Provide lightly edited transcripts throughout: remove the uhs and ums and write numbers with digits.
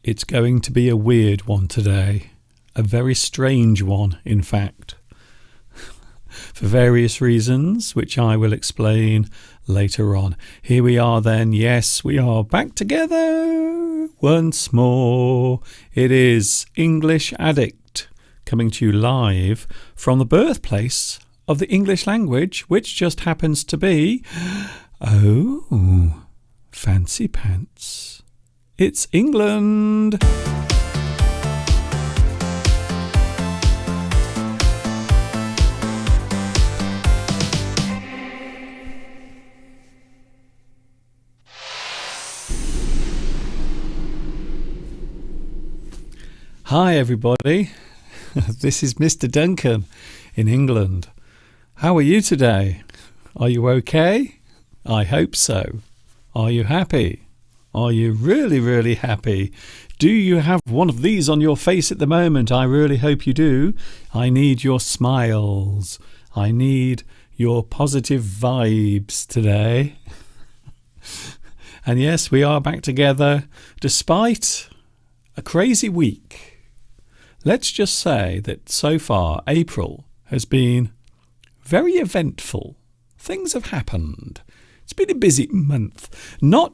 It's going to be a weird one today. A very strange one, in fact. For various reasons, which I will explain later on. Here we are then. Yes, we are back together once more. It is English Addict coming to you live from the birthplace of the English language, which just happens to be, fancy pants. It's England. Hi everybody, this is Mr. Duncan in England. How are you today? Are you okay? I hope so. Are you happy? Are you really, really happy? Do you have one of these on your face at the moment? I really hope you do. I need your smiles. I need your positive vibes today. And yes, we are back together despite a crazy week. Let's just say that so far April has been very eventful. Things have happened. It's been a busy month. Not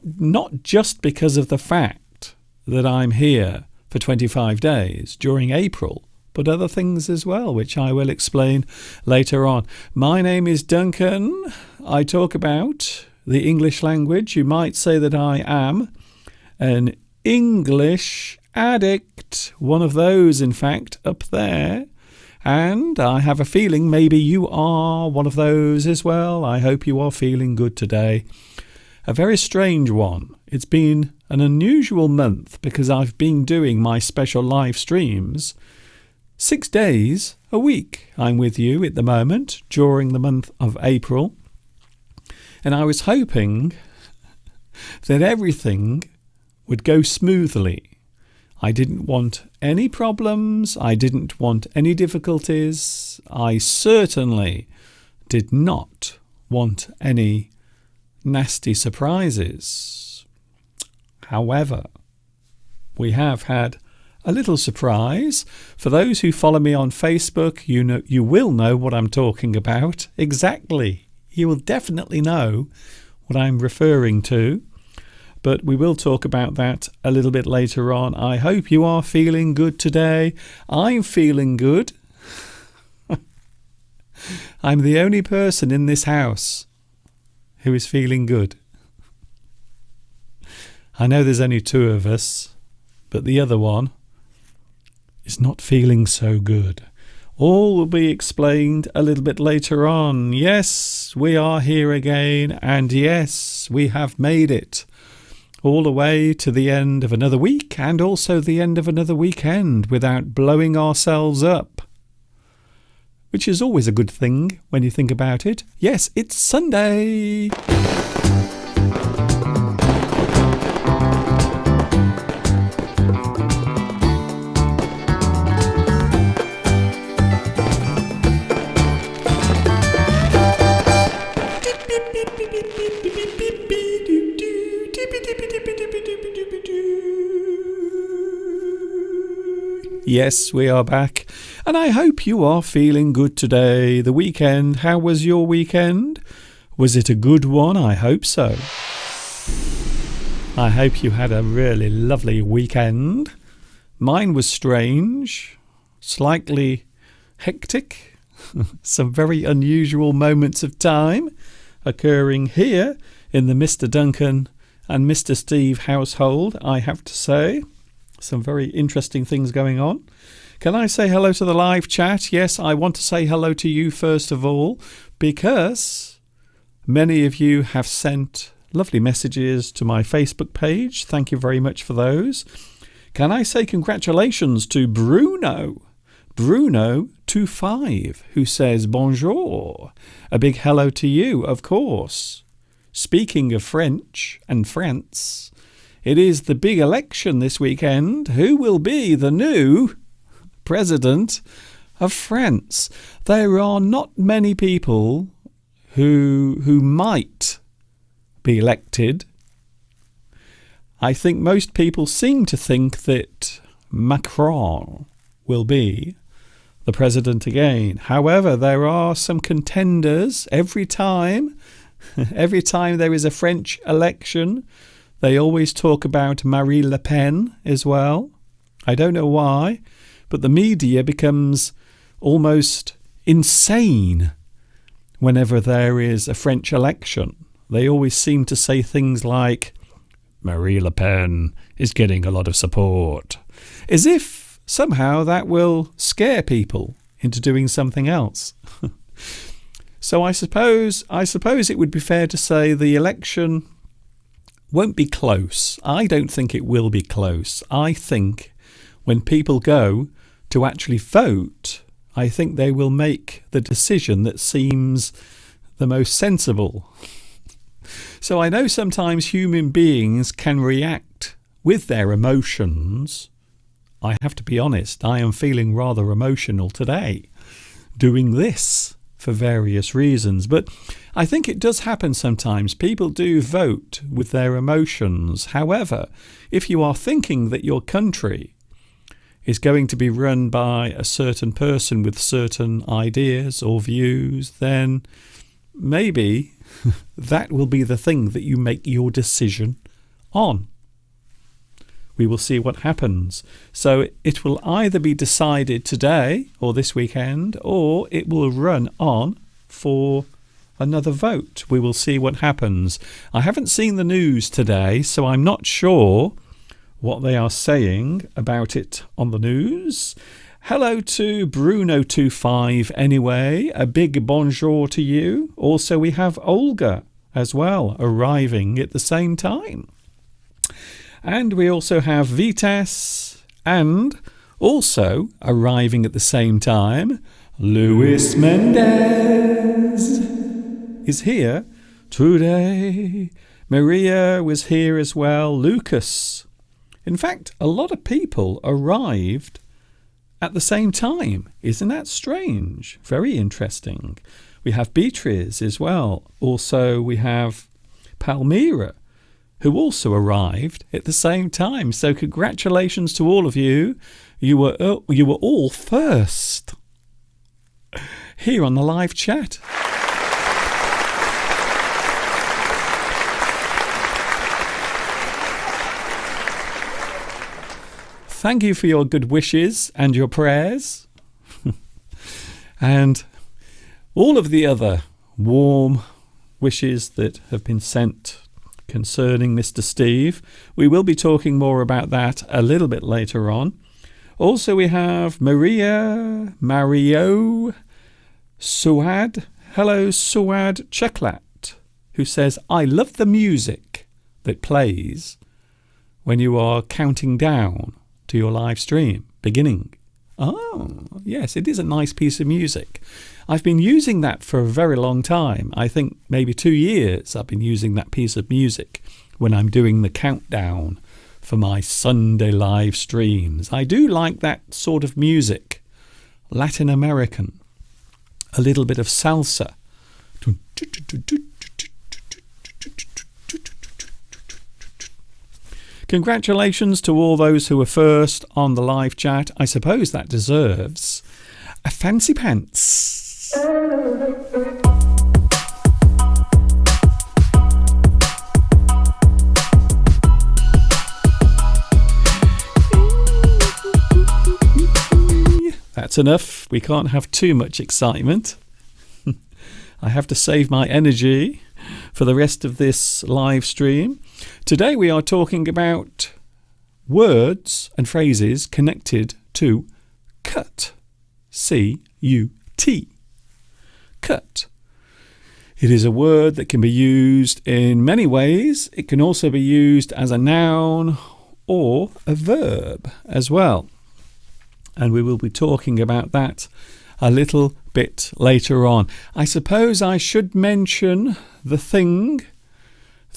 just because of the fact that I'm here for 25 days during April, but other things as well, which I will explain later on. My name is Duncan. I talk about the English language. You might say that I am an English addict, one of those, in fact, up there. And I have a feeling maybe you are one of those as well. I hope you are feeling good today. A very strange one. It's been an unusual month because I've been doing my special live streams 6 days a week. I'm with you at the moment during the month of April. And I was hoping that everything would go smoothly. I didn't want any problems. I didn't want any difficulties. I certainly did not want any nasty surprises. However, we have had a little surprise. For those who follow me on Facebook, you will know what I'm talking about. Exactly. You will definitely know what I'm referring to. But we will talk about that a little bit later on. I hope you are feeling good today. I'm feeling good. I'm the only person in this house who is feeling good. I know there's only two of us, but the other one is not feeling so good. All will be explained a little bit later on. Yes, we are here again, and yes, we have made it all the way to the end of another week and also the end of another weekend without blowing ourselves up, which is always a good thing when you think about it. Yes, it's Sunday. Yes, we are back, and I hope you are feeling good today. The weekend, how was your weekend? Was it a good one? I hope so. I hope you had a really lovely weekend. Mine was strange, slightly hectic, some very unusual moments of time occurring here in the Mr. Duncan and Mr. Steve household, I have to say. Some very interesting things going on. Can I say hello to the live chat? Yes, I want to say hello to you first of all, because many of you have sent lovely messages to my Facebook page. Thank you very much for those. Can I say congratulations to Bruno25, who says bonjour. A big hello to you, of course. Speaking of French and France, it is the big election this weekend. Who will be the new president of France? There are not many people who might be elected. I think most people seem to think that Macron will be the president again. However, there are some contenders every time. Every time there is a French election, they always talk about Marine Le Pen as well. I don't know why, but the media becomes almost insane whenever there is a French election. They always seem to say things like, Marine Le Pen is getting a lot of support, as if somehow that will scare people into doing something else. So I suppose it would be fair to say the election won't be close. I don't think it will be close. I think when people go to actually vote, I think they will make the decision that seems the most sensible. So I know sometimes human beings can react with their emotions. I have to be honest, I am feeling rather emotional today doing this for various reasons. But I think it does happen sometimes. People do vote with their emotions. However, if you are thinking that your country is going to be run by a certain person with certain ideas or views, then maybe that will be the thing that you make your decision on. We will see what happens. So it will either be decided today or this weekend, or it will run on for another vote. We will see what happens. I haven't seen the news today, so I'm not sure what they are saying about it on the news. Hello to Bruno25 anyway. A big bonjour to you. Also, we have Olga as well arriving at the same time. And we also have Vitas, and also arriving at the same time, Luis Mendez is here today. Maria was here as well. Lucas. In fact, a lot of people arrived at the same time. Isn't that strange? Very interesting. We have Beatrice as well. Also, we have Palmyra, who also arrived at the same time. So congratulations to all of you. You were all first here on the live chat. Thank you for your good wishes and your prayers. And all of the other warm wishes that have been sent concerning Mr. Steve. We will be talking more about that a little bit later on. Also, we have Mario, Suad. Hello, Suad Cheklat, who says, I love the music that plays when you are counting down to your live stream beginning. Oh, yes, it is a nice piece of music. I've been using that for a very long time. I think maybe 2 years I've been using that piece of music when I'm doing the countdown for my Sunday live streams. I do like that sort of music. Latin American. A little bit of salsa. Congratulations to all those who were first on the live chat. I suppose that deserves a fancy pants. That's enough. We can't have too much excitement. I have to save my energy for the rest of this live stream. Today we are talking about words and phrases connected to cut. C-U-T. Cut. It is a word that can be used in many ways. It can also be used as a noun or a verb as well. And we will be talking about that a little bit later on. I suppose I should mention the thing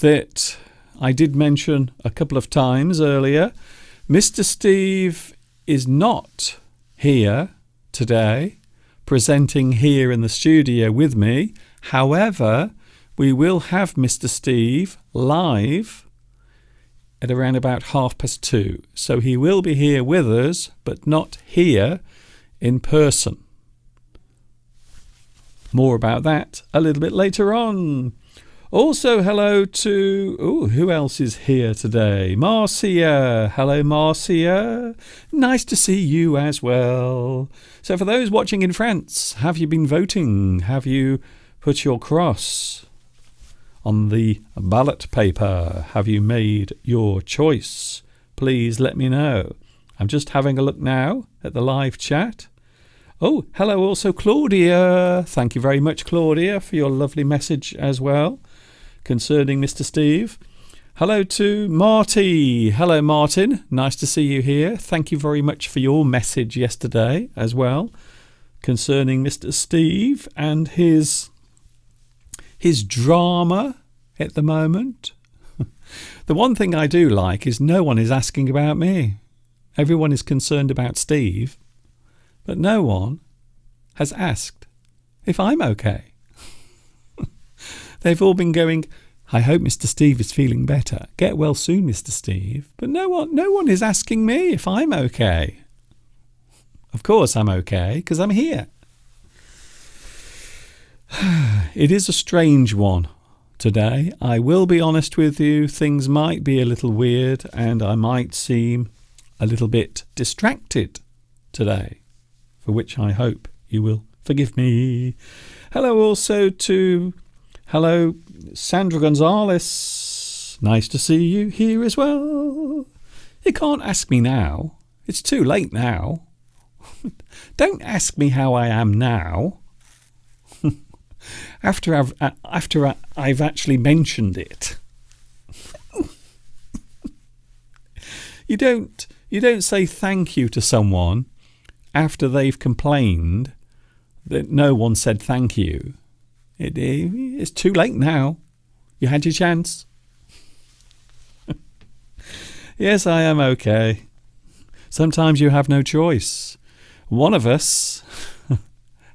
that I did mention a couple of times earlier. Mr. Steve is not here today, presenting here in the studio with me. However, we will have Mr. Steve live at around about 2:30. So he will be here with us, but not here in person. More about that a little bit later on. Also, hello to... who else is here today? Marcia. Hello, Marcia. Nice to see you as well. So for those watching in France, have you been voting? Have you put your cross on the ballot paper? Have you made your choice? Please let me know. I'm just having a look now at the live chat. Oh, hello also Claudia. Thank you very much, Claudia, for your lovely message as well concerning Mr. Steve. Hello to Marty. Hello, Martin. Nice to see you here. Thank you very much for your message yesterday as well concerning Mr. Steve and his drama at the moment. The one thing I do like is no one is asking about me. Everyone is concerned about Steve, but no one has asked if I'm okay. They've all been going, I hope Mr. Steve is feeling better. Get well soon, Mr. Steve. But no one is asking me if I'm okay. Of course I'm okay, because I'm here. It is a strange one today. I will be honest with you. Things might be a little weird and I might seem a little bit distracted today, for which I hope you will forgive me. Hello also to... Hello, Sandra Gonzalez. Nice to see you here as well. You can't ask me now. It's too late now. Don't ask me how I am now. after I've actually mentioned it. You don't say thank you to someone after they've complained that no one said thank you. It's too late now. You had your chance. Yes, I am okay. Sometimes you have no choice. One of us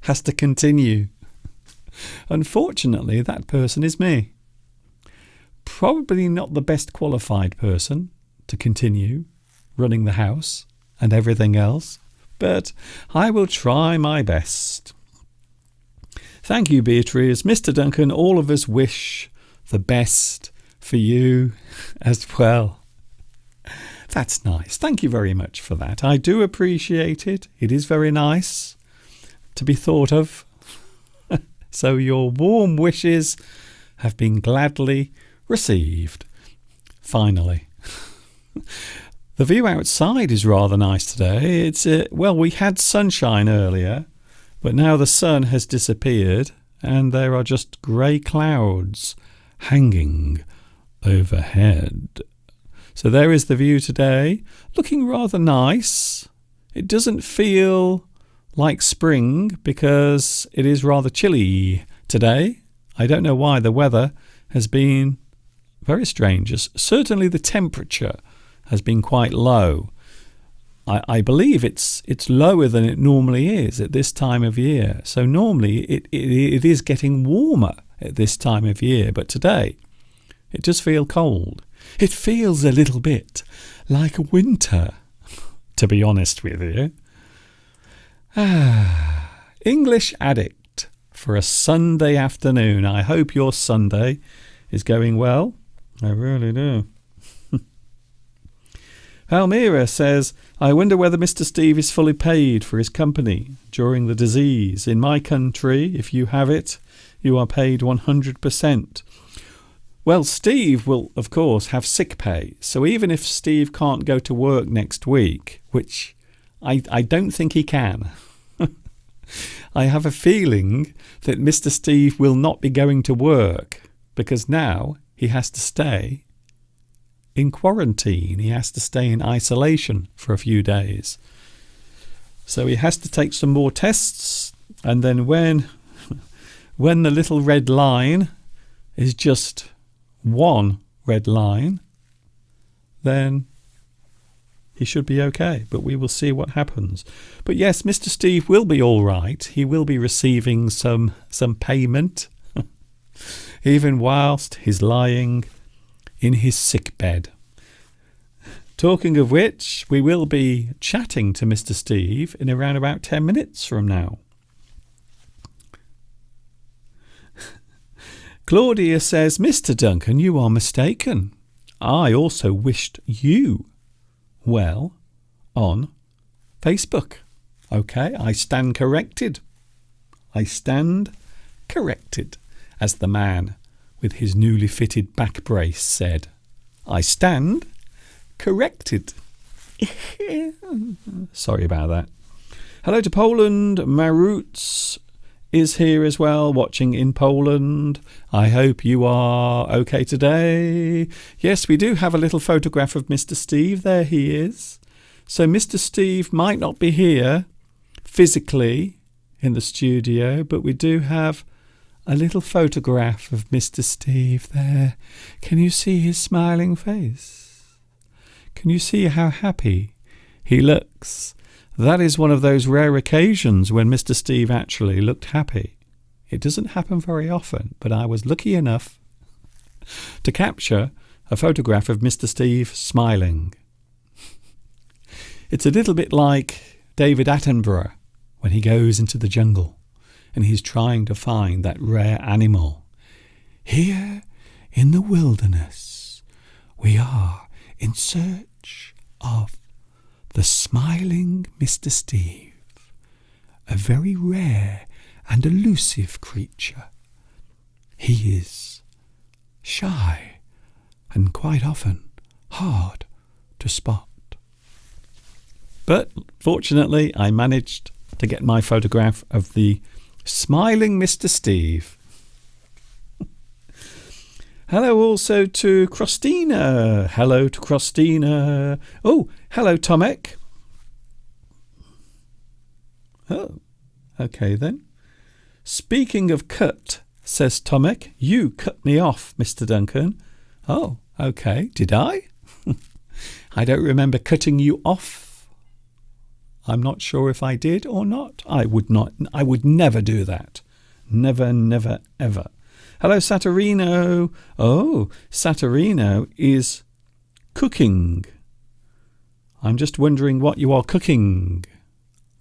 has to continue. Unfortunately, that person is me. Probably not the best qualified person to continue running the house and everything else, but I will try my best. Thank you, Beatrice. Mr. Duncan, all of us wish the best for you as well. That's nice. Thank you very much for that. I do appreciate it. It is very nice to be thought of. So your warm wishes have been gladly received. Finally. The view outside is rather nice today. We had sunshine earlier, but now the sun has disappeared and there are just grey clouds hanging overhead. So there is the view today, looking rather nice. It doesn't feel like spring because it is rather chilly today. I don't know why. The weather has been very strange. Certainly the temperature has been quite low. I believe it's lower than it normally is at this time of year. So normally it is getting warmer at this time of year, but today it does feel cold. It feels a little bit like winter, to be honest with you. English Addict for a Sunday afternoon. I hope your Sunday is going well. I really do. Palmyra says, I wonder whether Mr. Steve is fully paid for his company during the disease. In my country, if you have it, you are paid 100%. Well, Steve will, of course, have sick pay. So even if Steve can't go to work next week, which I don't think he can, I have a feeling that Mr. Steve will not be going to work because now he has to stay in quarantine. He has to stay in isolation for a few days. So he has to take some more tests, and then when the little red line is just one red line, then he should be okay. But we will see what happens. But yes, Mr. Steve will be all right. He will be receiving some payment, even whilst he's lying in his sick bed. Talking of which, we will be chatting to Mr. Steve in around about 10 minutes from now. Claudia says, Mr. Duncan, you are mistaken. I also wished you well on Facebook. Okay, I stand corrected. I stand corrected, as the man with his newly fitted back brace said. I stand corrected. Sorry about that. Hello to Poland. Maruts is here as well, watching in Poland. I hope you are okay today. Yes, we do have a little photograph of Mr. Steve. There he is. So Mr. Steve might not be here physically in the studio, but we do have a little photograph of Mr. Steve there. Can you see his smiling face? Can you see how happy he looks? That is one of those rare occasions when Mr. Steve actually looked happy. It doesn't happen very often, but I was lucky enough to capture a photograph of Mr. Steve smiling. It's a little bit like David Attenborough when he goes into the jungle and he's trying to find that rare animal. Here in the wilderness, we are in search of the smiling Mr. Steve, a very rare and elusive creature. He is shy and quite often hard to spot. But fortunately, I managed to get my photograph of the smiling Mr. Steve. Hello also to Christina. Hello to Christina. Oh, hello, Tomek. Oh, okay then. Speaking of cut, says Tomek, you cut me off, Mr. Duncan. Oh, okay. Did I? I don't remember cutting you off. I'm not sure if I did or not. I would never do that. Never, never, ever. Hello, Saturino. Oh, Saturino is cooking. I'm just wondering what you are cooking.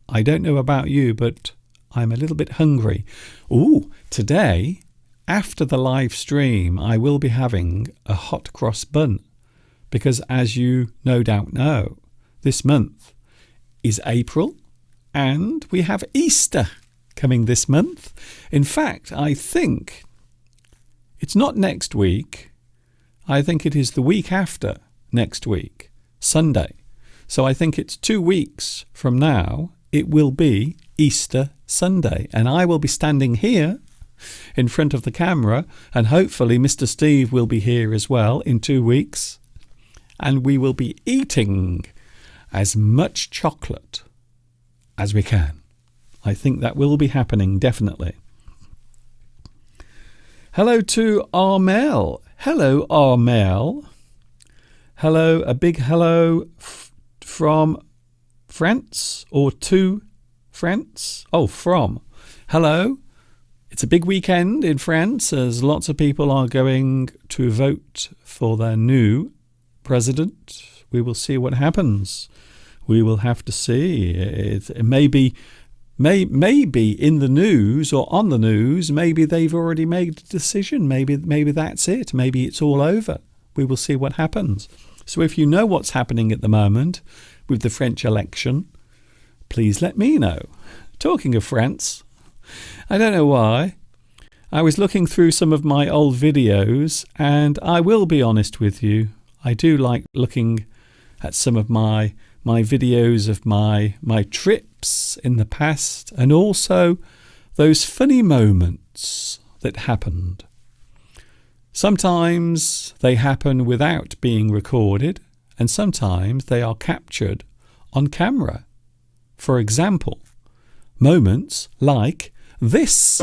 I don't know about you, but I'm a little bit hungry. Ooh, today, after the live stream, I will be having a hot cross bun. Because as you no doubt know, this month is April and we have Easter coming this month. In fact, I think it's not next week. I think it is the week after next week, Sunday. So I think it's 2 weeks from now. It will be Easter Sunday. And I will be standing here in front of the camera. And hopefully Mr. Steve will be here as well in 2 weeks. And we will be eating as much chocolate as we can. I think that will be happening, definitely. Hello to Armel. Hello, Armel. Hello, a big hello from France or to France. Oh, from. Hello. It's a big weekend in France as lots of people are going to vote for their new president. We will see what happens. We will have to see. It may be in the news or on the news, maybe they've already made a decision. Maybe that's it. Maybe it's all over. We will see what happens. So if you know what's happening at the moment with the French election, please let me know. Talking of France, I don't know why. I was looking through some of my old videos, and I will be honest with you. I do like looking at some of my videos of my trips in the past, and also those funny moments that happened. Sometimes they happen without being recorded, and sometimes they are captured on camera. For example, moments like this.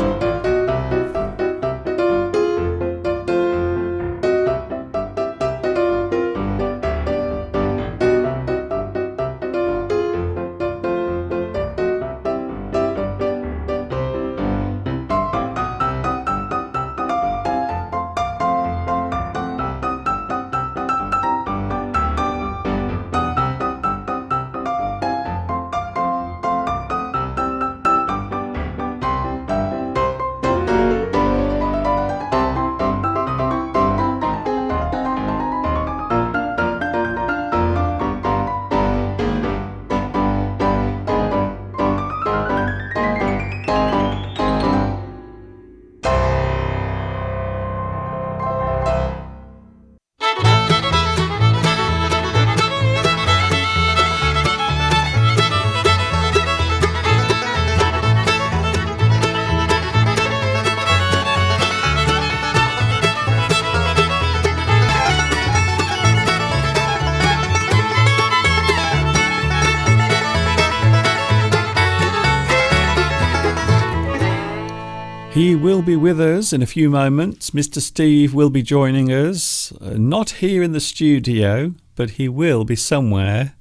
He will be with us in a few moments. Mr. Steve will be joining us, not here in the studio, but he will be somewhere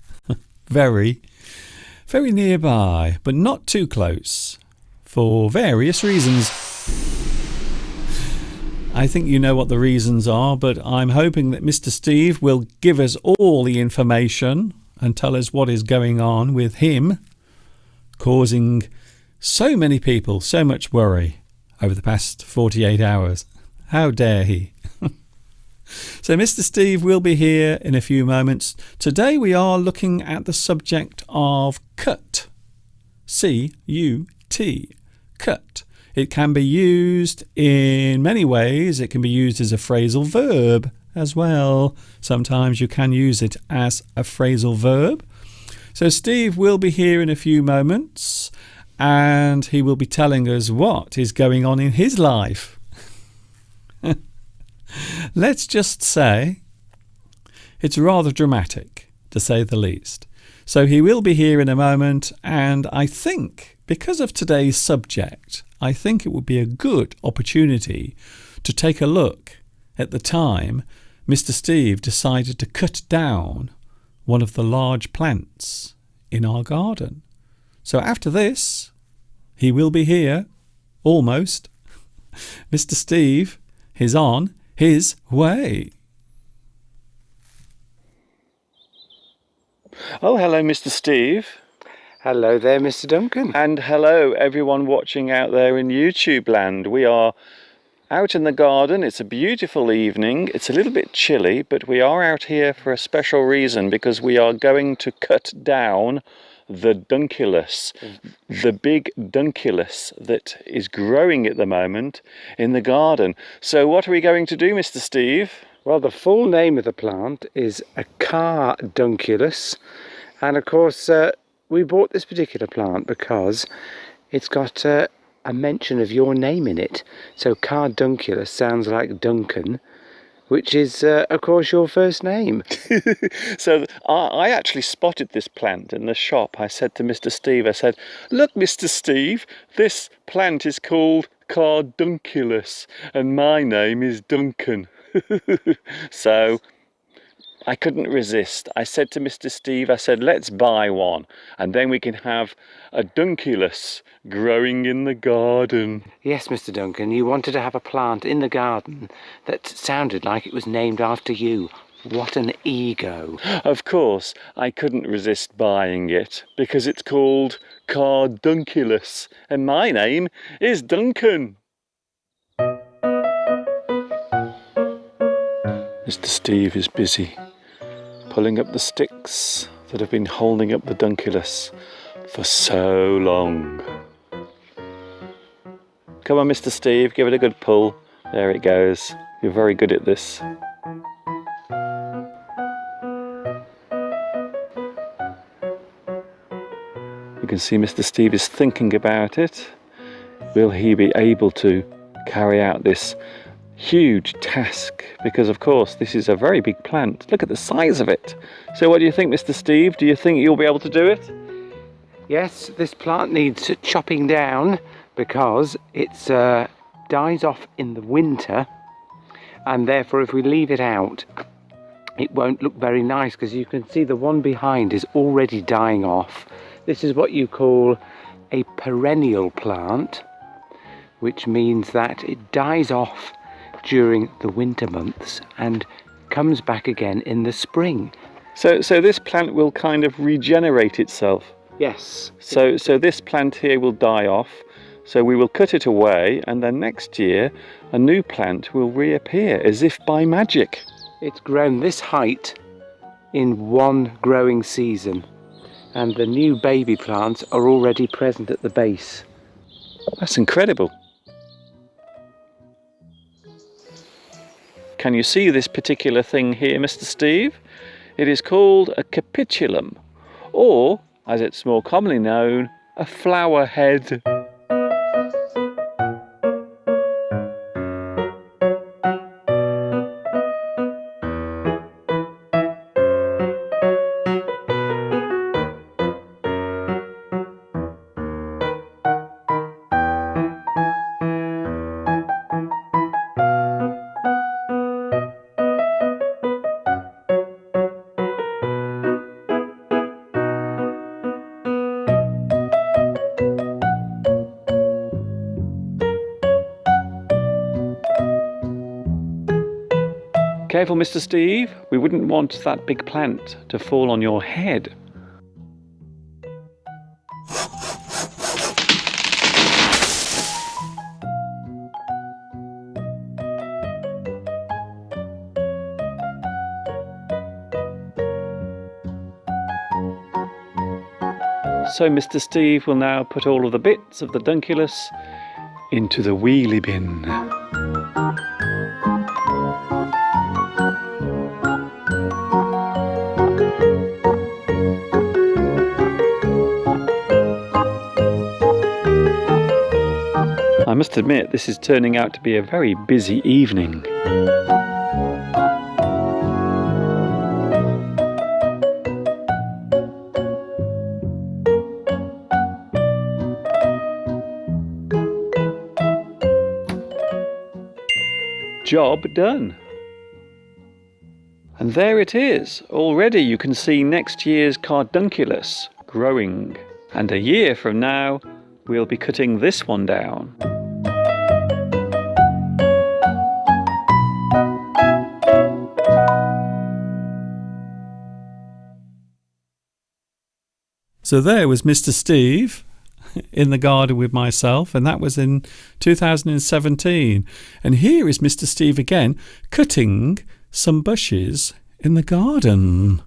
very, very nearby, but not too close, for various reasons. I think you know what the reasons are, but I'm hoping that Mr. Steve will give us all the information and tell us what is going on with him, causing so many people so much worry over the past 48 hours. How dare he? So Mr. Steve will be here in a few moments. Today we are looking at the subject of cut. C-U-T. Cut. It can be used in many ways. It can be used as a phrasal verb as well. Sometimes you can use it as a phrasal verb. So Steve will be here in a few moments, and he will be telling us what is going on in his life. Let's just say it's rather dramatic, to say the least. So he will be here in a moment, and I think because of today's subject, I think it would be a good opportunity to take a look at the time Mr. Steve decided to cut down one of the large plants in our garden. So after this, he will be here, almost. Mr. Steve is on his way. Oh, hello, Mr. Steve. Hello there, Mr. Duncan. And hello, everyone watching out there in YouTube land. We are out in the garden. It's a beautiful evening. It's a little bit chilly, but we are out here for a special reason, because we are going to cut down the Dunculus, the big Dunculus that is growing at the moment in the garden. So what are we going to do, Mr. Steve? Well, the full name of the plant is a Cardunculus, and of course we bought this particular plant because it's got a mention of your name in it. So Cardunculus sounds like Duncan, which is, of course, your first name. So I actually spotted this plant in the shop. I said to Mr. Steve, I said, look, Mr. Steve, this plant is called Cardunculus, and my name is Duncan. So I couldn't resist. I said to Mr. Steve, I said, let's buy one, and then we can have a Dunculus growing in the garden. Yes, Mr. Duncan, you wanted to have a plant in the garden that sounded like it was named after you. What an ego. Of course, I couldn't resist buying it, because it's called Cardunculus, and my name is Duncan. Mr. Steve is busy pulling up the sticks that have been holding up the Dunculus for so long. Come on, Mr. Steve, give it a good pull. There it goes. You're very good at this. You can see Mr. Steve is thinking about it. Will he be able to carry out this huge task? Because of course this is a very big plant. Look at the size of it. So what do you think, Mr. Steve? Do you think you'll be able to do it? Yes, this plant needs chopping down because it dies off in the winter, and therefore if we leave it out it won't look very nice, because you can see the one behind is already dying off. This is what you call a perennial plant, which means that it dies off during the winter months and comes back again in the spring. So this plant will kind of regenerate itself. Yes. So this plant here will die off. So we will cut it away, and then next year a new plant will reappear as if by magic. It's grown this height in one growing season, and the new baby plants are already present at the base. That's incredible. Can you see this particular thing here, Mr. Steve? It is called a capitulum, or, as it's more commonly known, a flower head. Careful, Mr. Steve. We wouldn't want that big plant to fall on your head. So Mr. Steve will now put all of the bits of the Dunculus into the wheelie bin. I must admit, this is turning out to be a very busy evening. Job done. And there it is. Already you can see next year's cardunculus growing. And a year from now, we'll be cutting this one down. So there was Mr. Steve in the garden with myself, and that was in 2017. And here is Mr. Steve again cutting some bushes in the garden.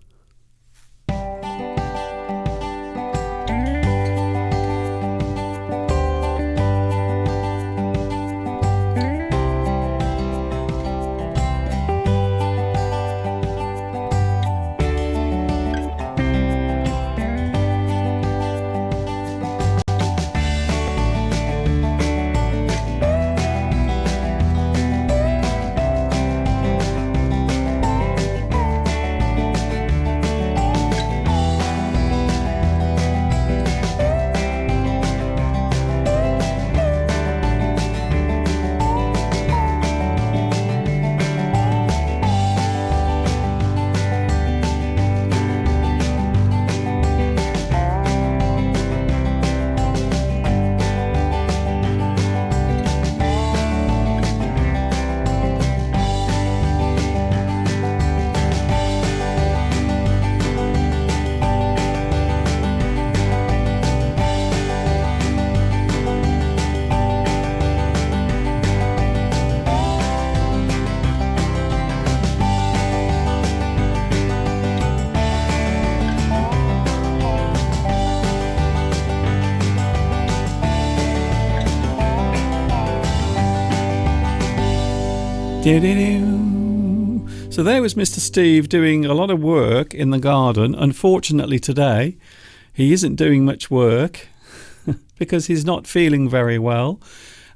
So there was Mr. Steve doing a lot of work in the garden. Unfortunately today he isn't doing much work because he's not feeling very well.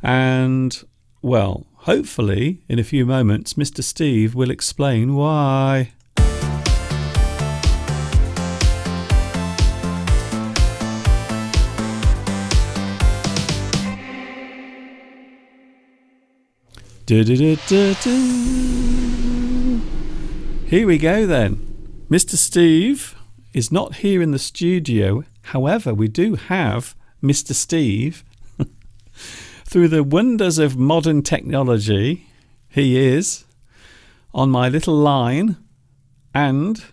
And, well, hopefully in a few moments Mr. Steve will explain why. Here we go then. Mr. Steve is not here in the studio. However, we do have Mr. Steve. Through the wonders of modern technology, he is on my little line. And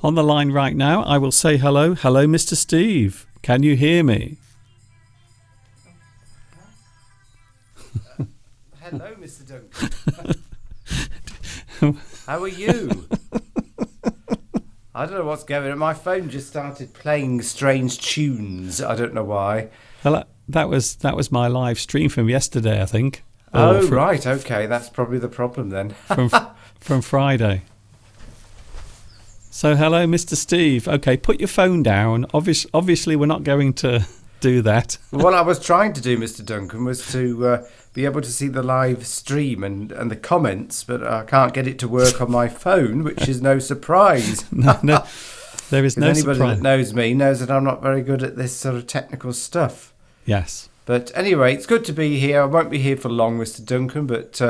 on the line right now, I will say hello. Hello, Mr. Steve. Can you hear me? Hello, Mr. Duncan. How are you? I don't know what's going on. My phone just started playing strange tunes. I don't know why. Well, that was my live stream from yesterday, I think. Oh, right. Okay, that's probably the problem then. from Friday. So, hello, Mr. Steve. Okay, put your phone down. Obviously, we're not going to do that. What I was trying to do, Mr. Duncan, was to be able to see the live stream and the comments, but I can't get it to work on my phone, which is no surprise. No, there is no anybody surprise. That knows me knows that I'm not very good at this sort of technical stuff. Yes. But anyway, it's good to be here. I won't be here for long, Mr. Duncan, but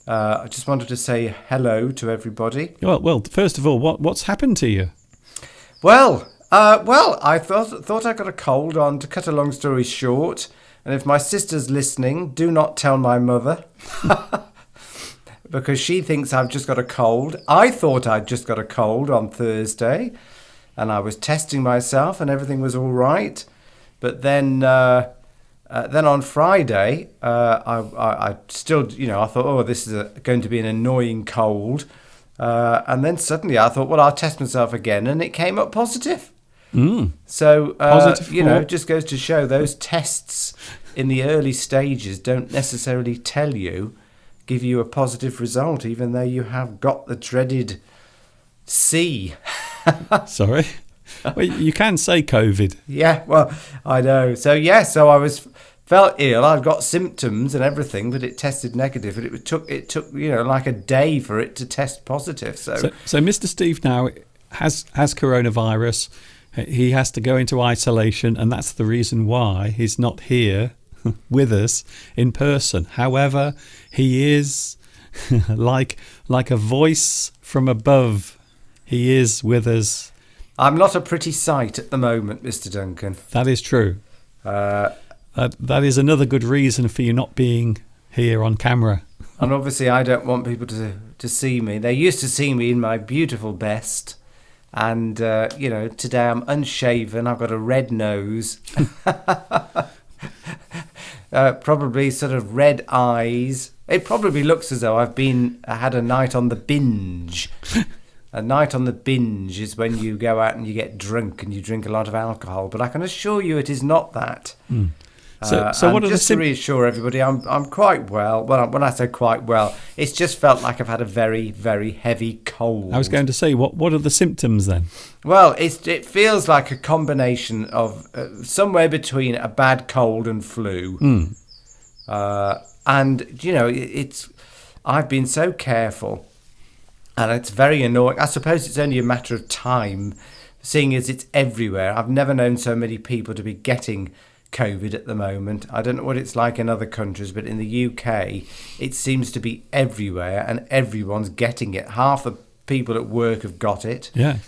I just wanted to say hello to everybody. Well, first of all, what's happened to you? Well, I thought I got a cold on. To cut a long story short, and if my sister's listening, do not tell my mother. because she thinks I've just got a cold. I thought I'd just got a cold on Thursday, and I was testing myself, and everything was all right. But then on Friday, I still, I thought, oh, this is going to be an annoying cold. And then suddenly I thought, well, I'll test myself again, and it came up positive. So, just goes to show those tests in the early stages don't necessarily give you a positive result, even though you have got the dreaded C. Sorry? Well, you can say COVID. Yeah, well, I know. So I felt ill. I'd got symptoms and everything, but it tested negative. But it took like a day for it to test positive. So Mr. Steve now has coronavirus. He has to go into isolation, and that's the reason why he's not here with us in person. However, he is like a voice from above. He is with us. I'm not a pretty sight at the moment, Mr. Duncan. That is true. That is another good reason for you not being here on camera. And obviously I don't want people to see me. They used to see me in my beautiful best. And, today I'm unshaven. I've got a red nose. Probably sort of red eyes. It probably looks as though I had a night on the binge. A night on the binge is when you go out and you get drunk and you drink a lot of alcohol. But I can assure you it is not that. So what are just to reassure everybody, I'm quite well. Well, when I say quite well, it's just felt like I've had a very, very heavy cold. I was going to say, what are the symptoms then? Well, it feels like a combination of somewhere between a bad cold and flu. I've been so careful, and it's very annoying. I suppose it's only a matter of time, seeing as it's everywhere. I've never known so many people to be getting COVID at the moment. I don't know what it's like in other countries, but in the UK, it seems to be everywhere, and everyone's getting it. Half the people at work have got it. Yeah.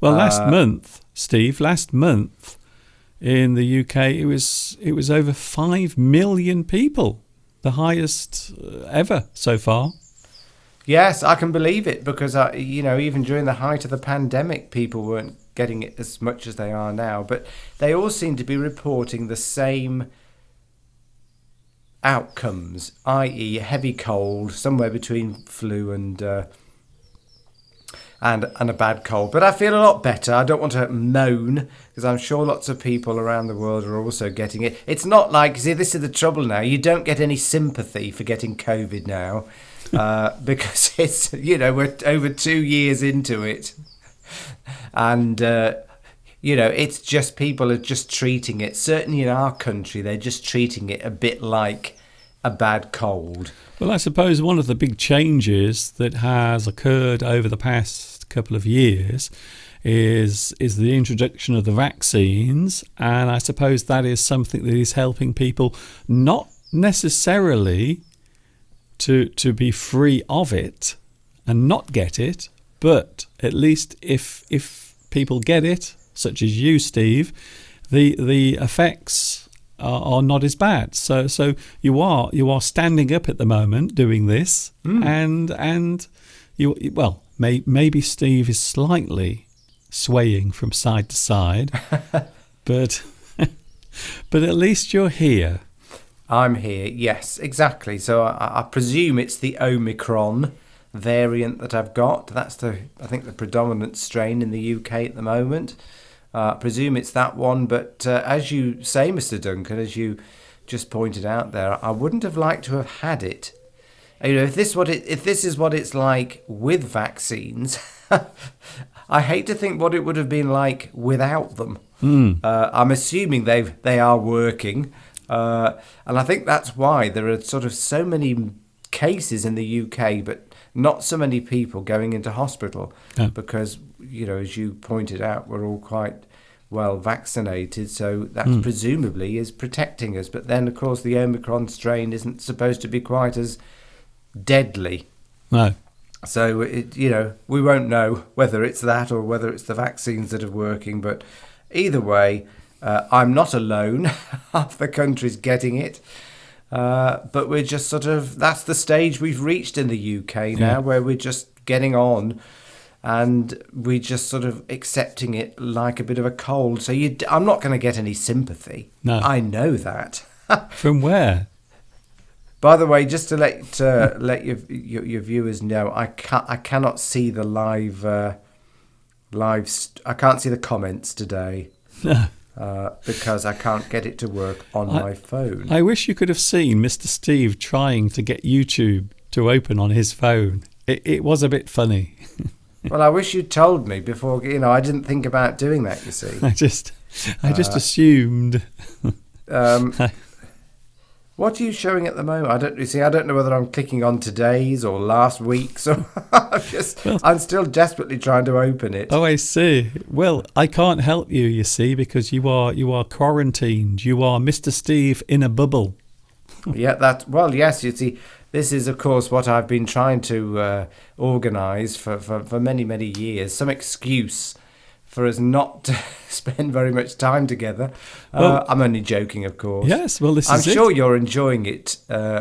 Well, last month, Steve, in the UK, it was over 5 million people, the highest ever so far. Yes, I can believe it, because even during the height of the pandemic, people weren't getting it as much as they are now. But they all seem to be reporting the same outcomes, i.e., heavy cold, somewhere between flu and a bad cold. But I feel a lot better. I don't want to moan, because I'm sure lots of people around the world are also getting it. It's not like, see, this is the trouble now. You don't get any sympathy for getting COVID now. Because it's, we're over 2 years into it. And, it's just people are just treating it. Certainly in our country, they're just treating it a bit like a bad cold. Well, I suppose one of the big changes that has occurred over the past couple of years is the introduction of the vaccines. And I suppose that is something that is helping people not necessarily to be free of it and not get it, but at least if people get it, such as you, Steve, the effects are not as bad. So you are standing up at the moment doing this, and maybe Steve is slightly swaying from side to side, but at least you're here. I'm here, yes, exactly. So I presume it's the Omicron variant that I've got. That's I think the predominant strain in the UK at the moment. I presume it's that one. But as you say, Mr. Duncan, as you just pointed out there, I wouldn't have liked to have had it. If this is what it's like with vaccines, I hate to think what it would have been like without them. I'm assuming they are working. And I think that's why there are sort of so many cases in the UK, but not so many people going into hospital. Yeah. Because, as you pointed out, we're all quite well vaccinated. So that presumably is protecting us. But then, of course, the Omicron strain isn't supposed to be quite as deadly. No. So, we won't know whether it's that or whether it's the vaccines that are working. But either way, I'm not alone. Half the country's getting it. But we're just sort of, that's the stage we've reached in the UK now, Yeah. where we're just getting on and we're just sort of accepting it like a bit of a cold. So I'm not going to get any sympathy. No. I know that. From where? By the way, just to let your viewers know, I cannot see the I can't see the comments today. Because I can't get it to work on my phone. I wish you could have seen Mr. Steve trying to get YouTube to open on his phone. It was a bit funny. Well, I wish you'd told me before. I didn't think about doing that, you see. I just assumed. What are you showing at the moment? I don't know whether I'm clicking on today's or last week's. Or I'm still desperately trying to open it. Oh, I see. Well, I can't help you, you see, because you are quarantined. You are Mr. Steve in a bubble. Yeah, yes, you see, this is, of course, what I've been trying to organise for many, many years. Some excuse for us not to spend very much time together. Well, I'm only joking, of course. Yes, well, I'm sure you're enjoying it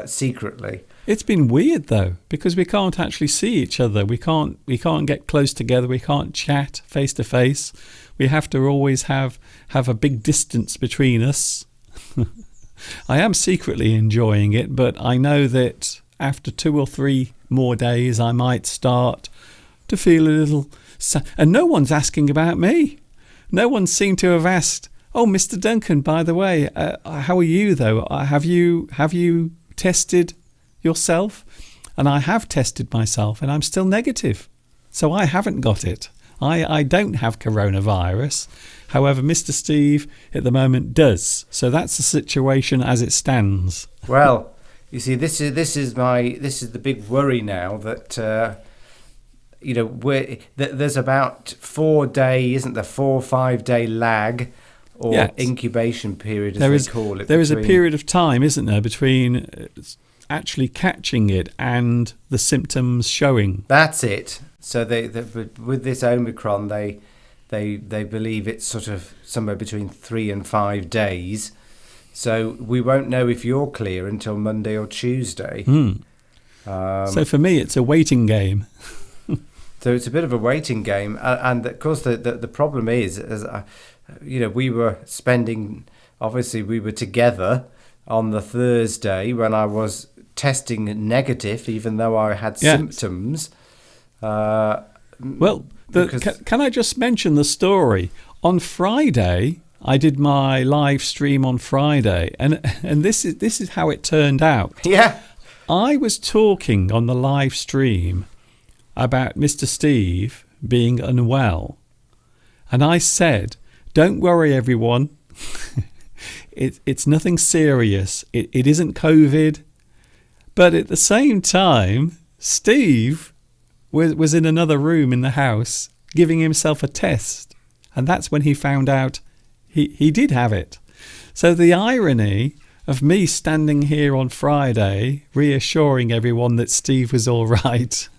secretly. It's been weird, though, because we can't actually see each other. We can't get close together. We can't chat face to face. We have to always have a big distance between us. I am secretly enjoying it, but I know that after 2 or 3 more days, I might start to feel a little... And no one's asking about me. No one seemed to have asked, "Oh, Mr. Duncan, by the way, how are you, though? Have you tested yourself?" And I have tested myself, and I'm still negative. So I haven't got it. I don't have coronavirus. However, Mr. Steve at the moment does. So that's the situation as it stands. Well, you see, this is the big worry now that there's about 4 day, isn't there? 4 or 5 day lag or Yes. incubation period, as they call it. There is a period of time, isn't there, between actually catching it and the symptoms showing. That's it. So with this Omicron, they believe it's sort of somewhere between 3 and 5 days. So we won't know if you're clear until Monday or Tuesday. So for me, it's a waiting game. So it's a bit of a waiting game, and of course the problem is, we were together on the Thursday when I was testing negative, even though I had symptoms. Well, can I just mention the story? On Friday, I did my live stream on Friday, and this is how it turned out. Yeah, I was talking on the live stream about Mr. Steve being unwell, and I said, "Don't worry, everyone. It's nothing serious. It isn't COVID." But at the same time, Steve was in another room in the house giving himself a test, and that's when he found out he did have it. So the irony of me standing here on Friday reassuring everyone that Steve was all right,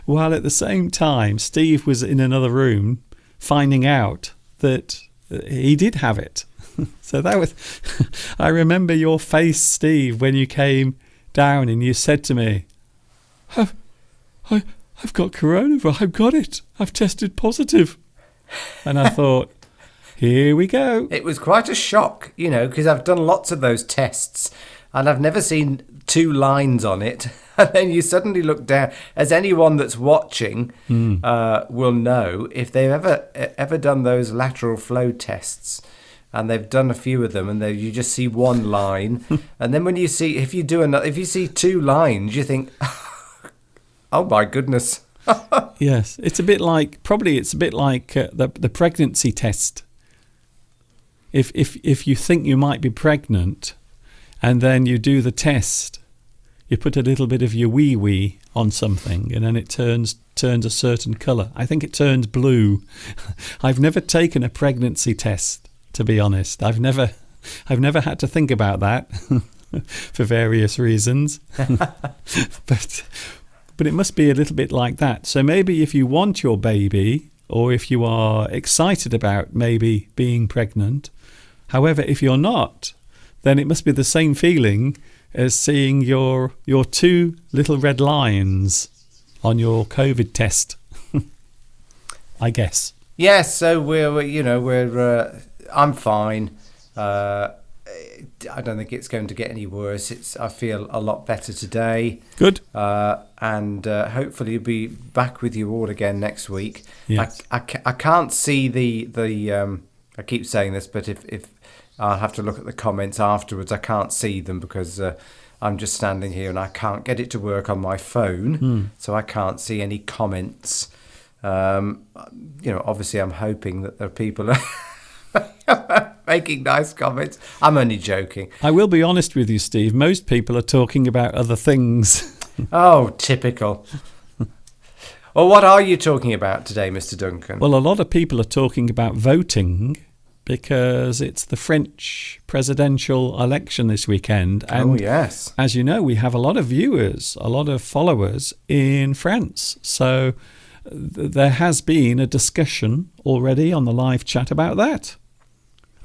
while at the same time Steve was in another room finding out that he did have it. So that was... I remember your face, Steve, when you came down and you said to me, I've got coronavirus. I've got it. I've tested positive. And I thought, here we go. it was quite a shock, because I've done lots of those tests and I've never seen 2 lines on it. And then you suddenly look down, as anyone that's watching will know, if they've ever done those lateral flow tests, and they've done a few of them, and you just see 1 line, and then if you see 2 lines, you think, oh my goodness. Yes, it's a bit like the pregnancy test. If you think you might be pregnant, and then you do the test, you put a little bit of your wee on something, and then it turns a certain colour. I think it turns blue. I've never taken a pregnancy test, to be honest. I've never had to think about that for various reasons. But it must be a little bit like that. So maybe if you want your baby, or if you are excited about maybe being pregnant, however, if you're not, then it must be the same feeling as seeing your 2 little red lines on your COVID test, I guess. Yes, so I'm fine. I don't think it's going to get any worse. I feel a lot better today. Good. And hopefully you'll be back with you all again next week. Yes. I can't see the I keep saying this, but if I'll have to look at the comments afterwards. I can't see them because I'm just standing here and I can't get it to work on my phone, so I can't see any comments. Obviously I'm hoping that there are people making nice comments. I'm only joking. I will be honest with you, Steve. Most people are talking about other things. Oh, typical. Well, what are you talking about today, Mr. Duncan? Well, a lot of people are talking about voting because it's the French presidential election this weekend. And yes. As you know, we have a lot of viewers, a lot of followers in France. So there has been a discussion already on the live chat about that.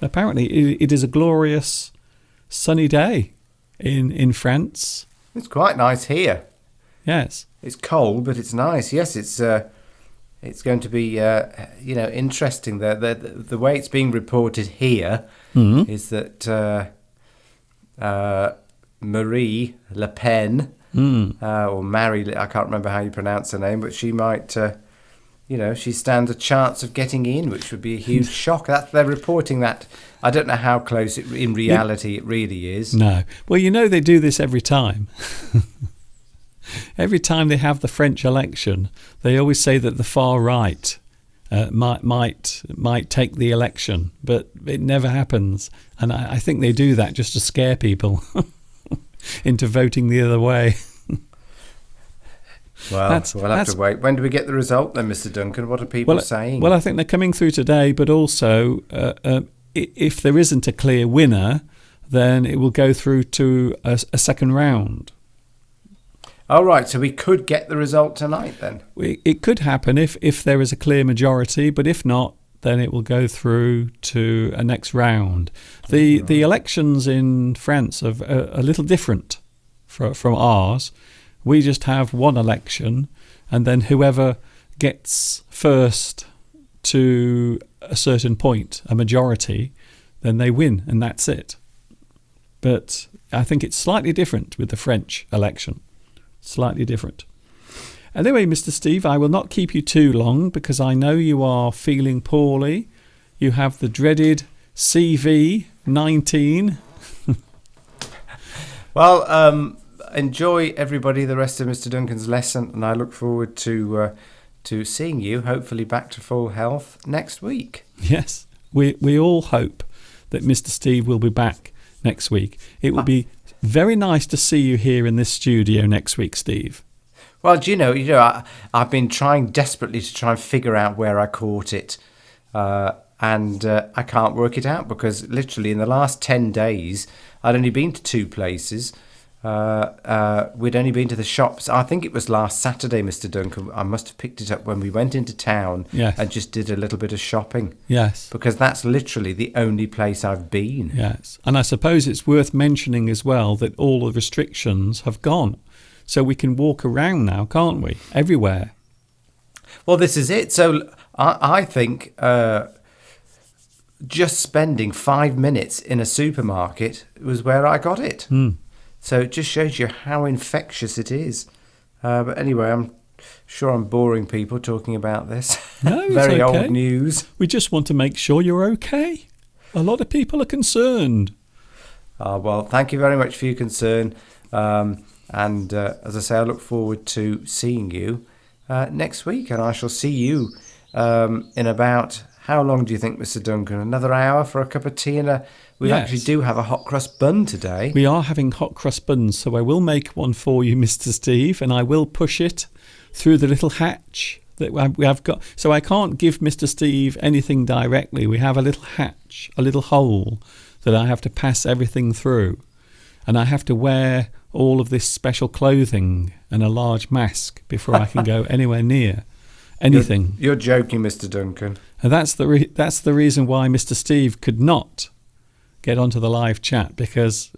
Apparently, it is a glorious sunny day in France. It's quite nice here. Yes. It's cold, but it's nice. Yes, it's going to be interesting. The way it's being reported here is that Marie Le Pen or Marie, I can't remember how you pronounce her name, but she might. She stands a chance of getting in, which would be a huge shock. They're reporting that. I don't know how close in reality it really is. No. Well, they do this every time. Every time they have the French election, they always say that the far right might take the election, but it never happens. And I think they do that just to scare people into voting the other way. Well, we'll have to wait. When do we get the result then, Mr. Duncan? What are people saying? Well, I think they're coming through today, but also if there isn't a clear winner, then it will go through to a second round. Oh, right. So we could get the result tonight then? It could happen if there is a clear majority, but if not, then it will go through to a next round. The elections in France are a little different from ours. We just have one election, and then whoever gets first to a certain point, a majority, then they win, and that's it. But I think it's slightly different with the French election. Slightly different. Anyway, Mr. Steve, I will not keep you too long because I know you are feeling poorly. You have the dreaded CV-19. Well, enjoy everybody the rest of Mr. Duncan's lesson, and I look forward to seeing you, hopefully back to full health next week. Yes, we all hope that Mr. Steve will be back next week. It will be very nice to see you here in this studio next week, Steve. Well, I've been trying desperately to try and figure out where I caught it, and I can't work it out because literally in the last 10 days I'd only been to 2 places. We'd only been to the shops. I think it was last Saturday, Mr. Duncan. I must have picked it up when we went into town and just did a little bit of shopping. Yes. Because that's literally the only place I've been. Yes. And I suppose it's worth mentioning as well that all the restrictions have gone. So we can walk around now, can't we? Everywhere. Well, this is it. So I think just spending 5 minutes in a supermarket was where I got it. So it just shows you how infectious it is. But anyway, I'm sure I'm boring people talking about this. No, Very okay. Old news. We just want to make sure you're okay. A lot of people are concerned. Well, thank you very much for your concern. And as I say, I look forward to seeing you next week. And I shall see you in about... How long do you think, Mr. Duncan? Another hour for a cup of tea and we actually do have a hot crust bun today. We are having hot crust buns, so I will make one for you, Mr. Steve, and I will push it through the little hatch that we have got. So I can't give Mr. Steve anything directly. We have a little hatch, a little hole that I have to pass everything through, and I have to wear all of this special clothing and a large mask before I can go anywhere near anything. You're joking, Mr. Duncan. And that's the reason why Mr. Steve could not get onto the live chat because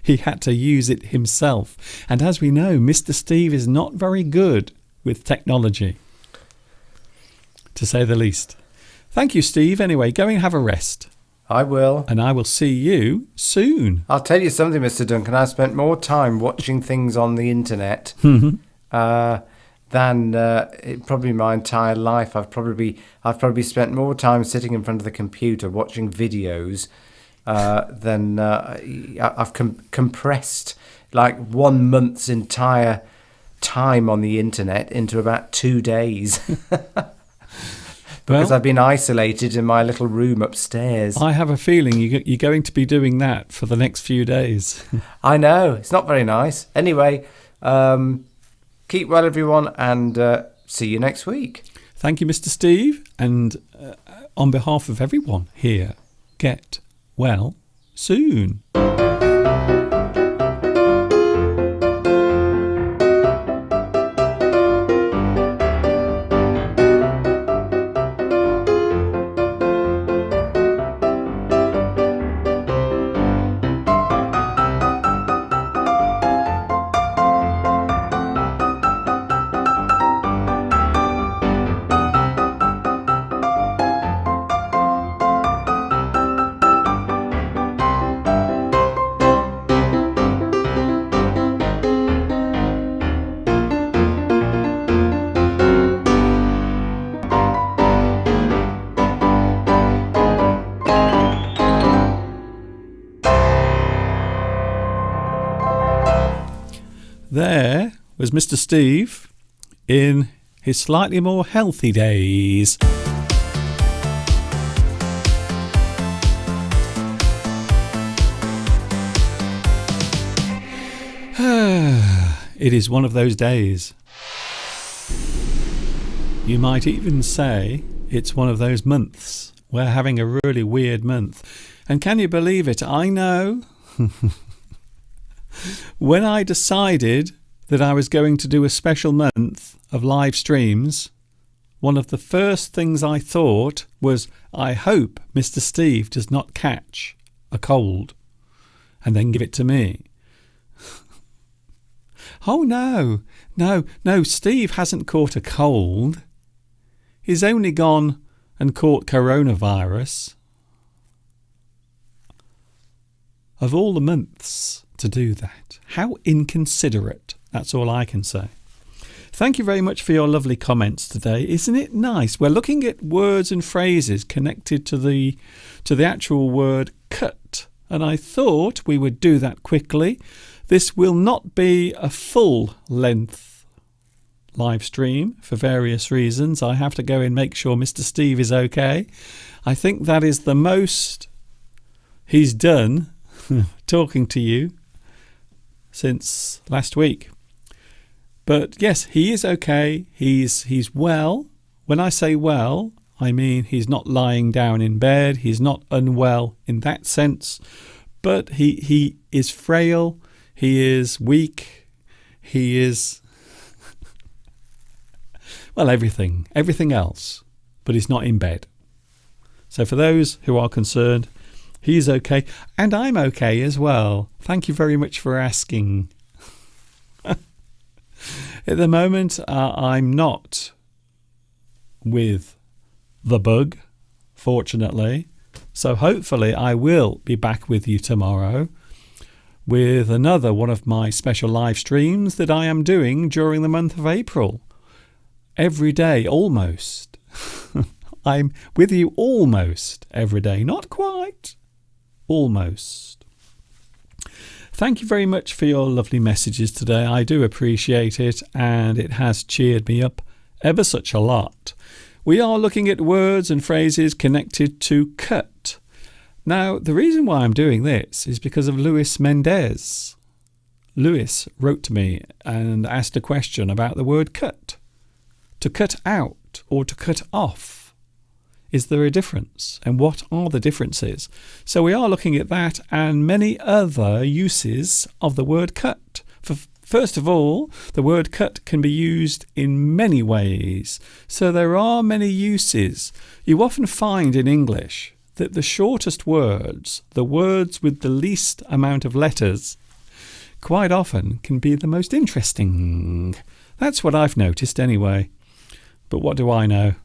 he had to use it himself. And as we know, Mr. Steve is not very good with technology, to say the least. Thank you, Steve. Anyway, go and have a rest. I will. And I will see you soon. I'll tell you something, Mr. Duncan. I spent more time watching things on the internet than probably my entire life. I've probably spent more time sitting in front of the computer watching videos than I've compressed like 1 month's entire time on the internet into about 2 days. Because I've been isolated in my little room upstairs. I have a feeling you're going to be doing that for the next few days. I know. It's not very nice. Anyway, keep well, everyone, and see you next week. Thank you, Mr. Steve. And on behalf of everyone here, get well soon. There was Mr. Steve in his slightly more healthy days. It is one of those days. You might even say it's one of those months. We're having a really weird month. And can you believe it? I know. When I decided that I was going to do a special month of live streams, one of the first things I thought was, I hope Mr. Steve does not catch a cold and then give it to me. Oh, no, Steve hasn't caught a cold. He's only gone and caught coronavirus. Of all the months to do that, how inconsiderate. That's all I can say. Thank you very much for your lovely comments today. Isn't it nice? We're looking at words and phrases connected to the actual word cut, and I thought we would do that quickly. This will not be a full length live stream for various reasons. I have to go and make sure Mr. Steve is okay. I think that is the most he's done talking to you since last week. But yes, he is okay. He's well. When I say well, I mean he's not lying down in bed. He's not unwell in that sense. But he is frail. He is weak. He is well, everything else. But he's not in bed. So for those who are concerned, he's okay, and I'm okay as well. Thank you very much for asking. At the moment, I'm not with the bug, fortunately. So hopefully I will be back with you tomorrow with another one of my special live streams that I am doing during the month of April. Every day, almost. I'm with you almost every day. Not quite. Almost. Thank you very much for your lovely messages today. I do appreciate it, and it has cheered me up ever such a lot. We are looking at words and phrases connected to cut. Now, the reason why I'm doing this is because of Luis Mendez. Luis wrote to me and asked a question about the word cut. To cut out or to cut off. Is there a difference? And what are the differences? So we are looking at that and many other uses of the word cut. First of all, the word cut can be used in many ways. So there are many uses. You often find in English that the shortest words, the words with the least amount of letters, quite often can be the most interesting. That's what I've noticed anyway. But what do I know?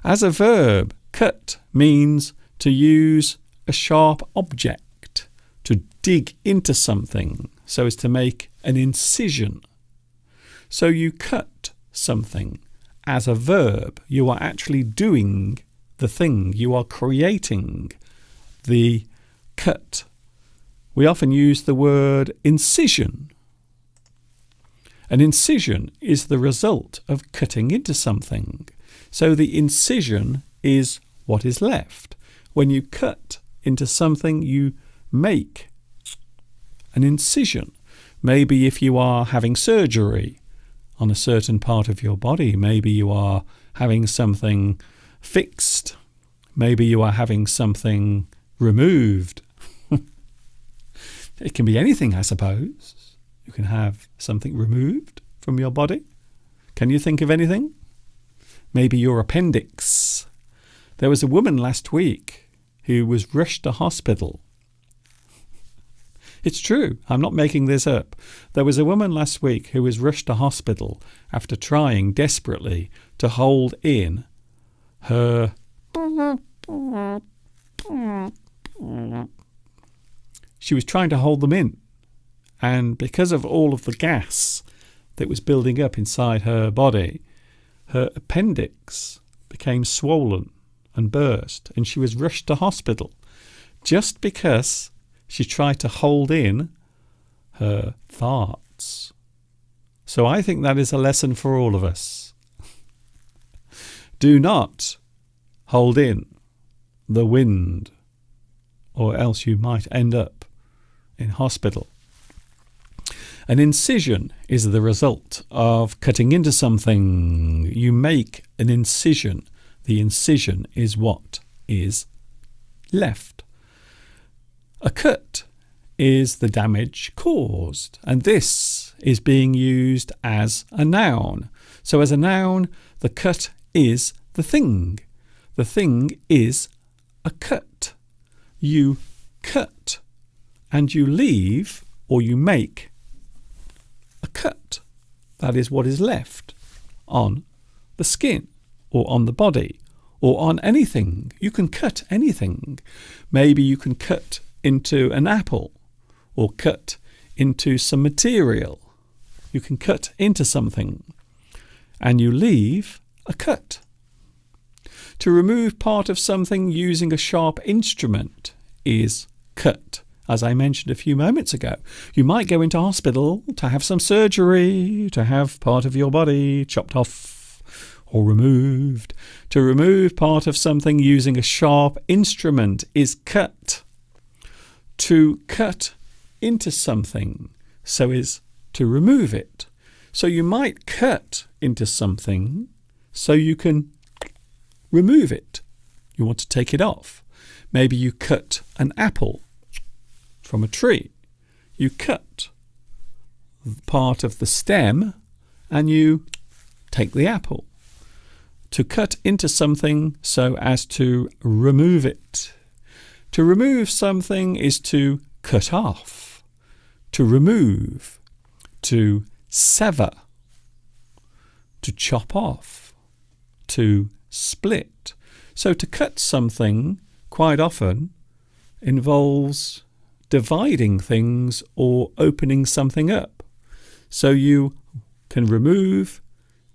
As a verb, cut means to use a sharp object, to dig into something so as to make an incision. So you cut something. As a verb, you are actually doing the thing. You are creating the cut. We often use the word incision. An incision is the result of cutting into something. So the incision is what is left. When you cut into something, you make an incision. Maybe if you are having surgery on a certain part of your body, maybe you are having something fixed, maybe you are having something removed. It can be anything, I suppose. You can have something removed from your body. Can you think of anything? Maybe your appendix. There was a woman last week who was rushed to hospital. It's true, I'm not making this up. There was a woman last week who was rushed to hospital after trying desperately to hold in her... She was trying to hold them in. And because of all of the gas that was building up inside her body, her appendix became swollen and burst, and she was rushed to hospital just because she tried to hold in her farts. So I think that is a lesson for all of us. Do not hold in the wind, or else you might end up in hospital. An incision is the result of cutting into something. You make an incision. The incision is what is left. A cut is the damage caused, and this is being used as a noun. So as a noun, the cut is the thing. The thing is a cut. You cut and you leave or you make a cut. That is what is left on the skin or on the body or on anything. You can cut anything. Maybe you can cut into an apple or cut into some material. You can cut into something and you leave a cut. To remove part of something using a sharp instrument is cut. As I mentioned a few moments ago, you might go into hospital to have some surgery, to have part of your body chopped off or removed. To remove part of something using a sharp instrument is cut. To cut into something so is to remove it. So you might cut into something so you can remove it. You want to take it off. Maybe you cut an apple from a tree. You cut part of the stem and you take the apple. To cut into something so as to remove it. To remove something is to cut off. To remove. To sever. To chop off. To split. So to cut something quite often involves dividing things or opening something up. So you can remove,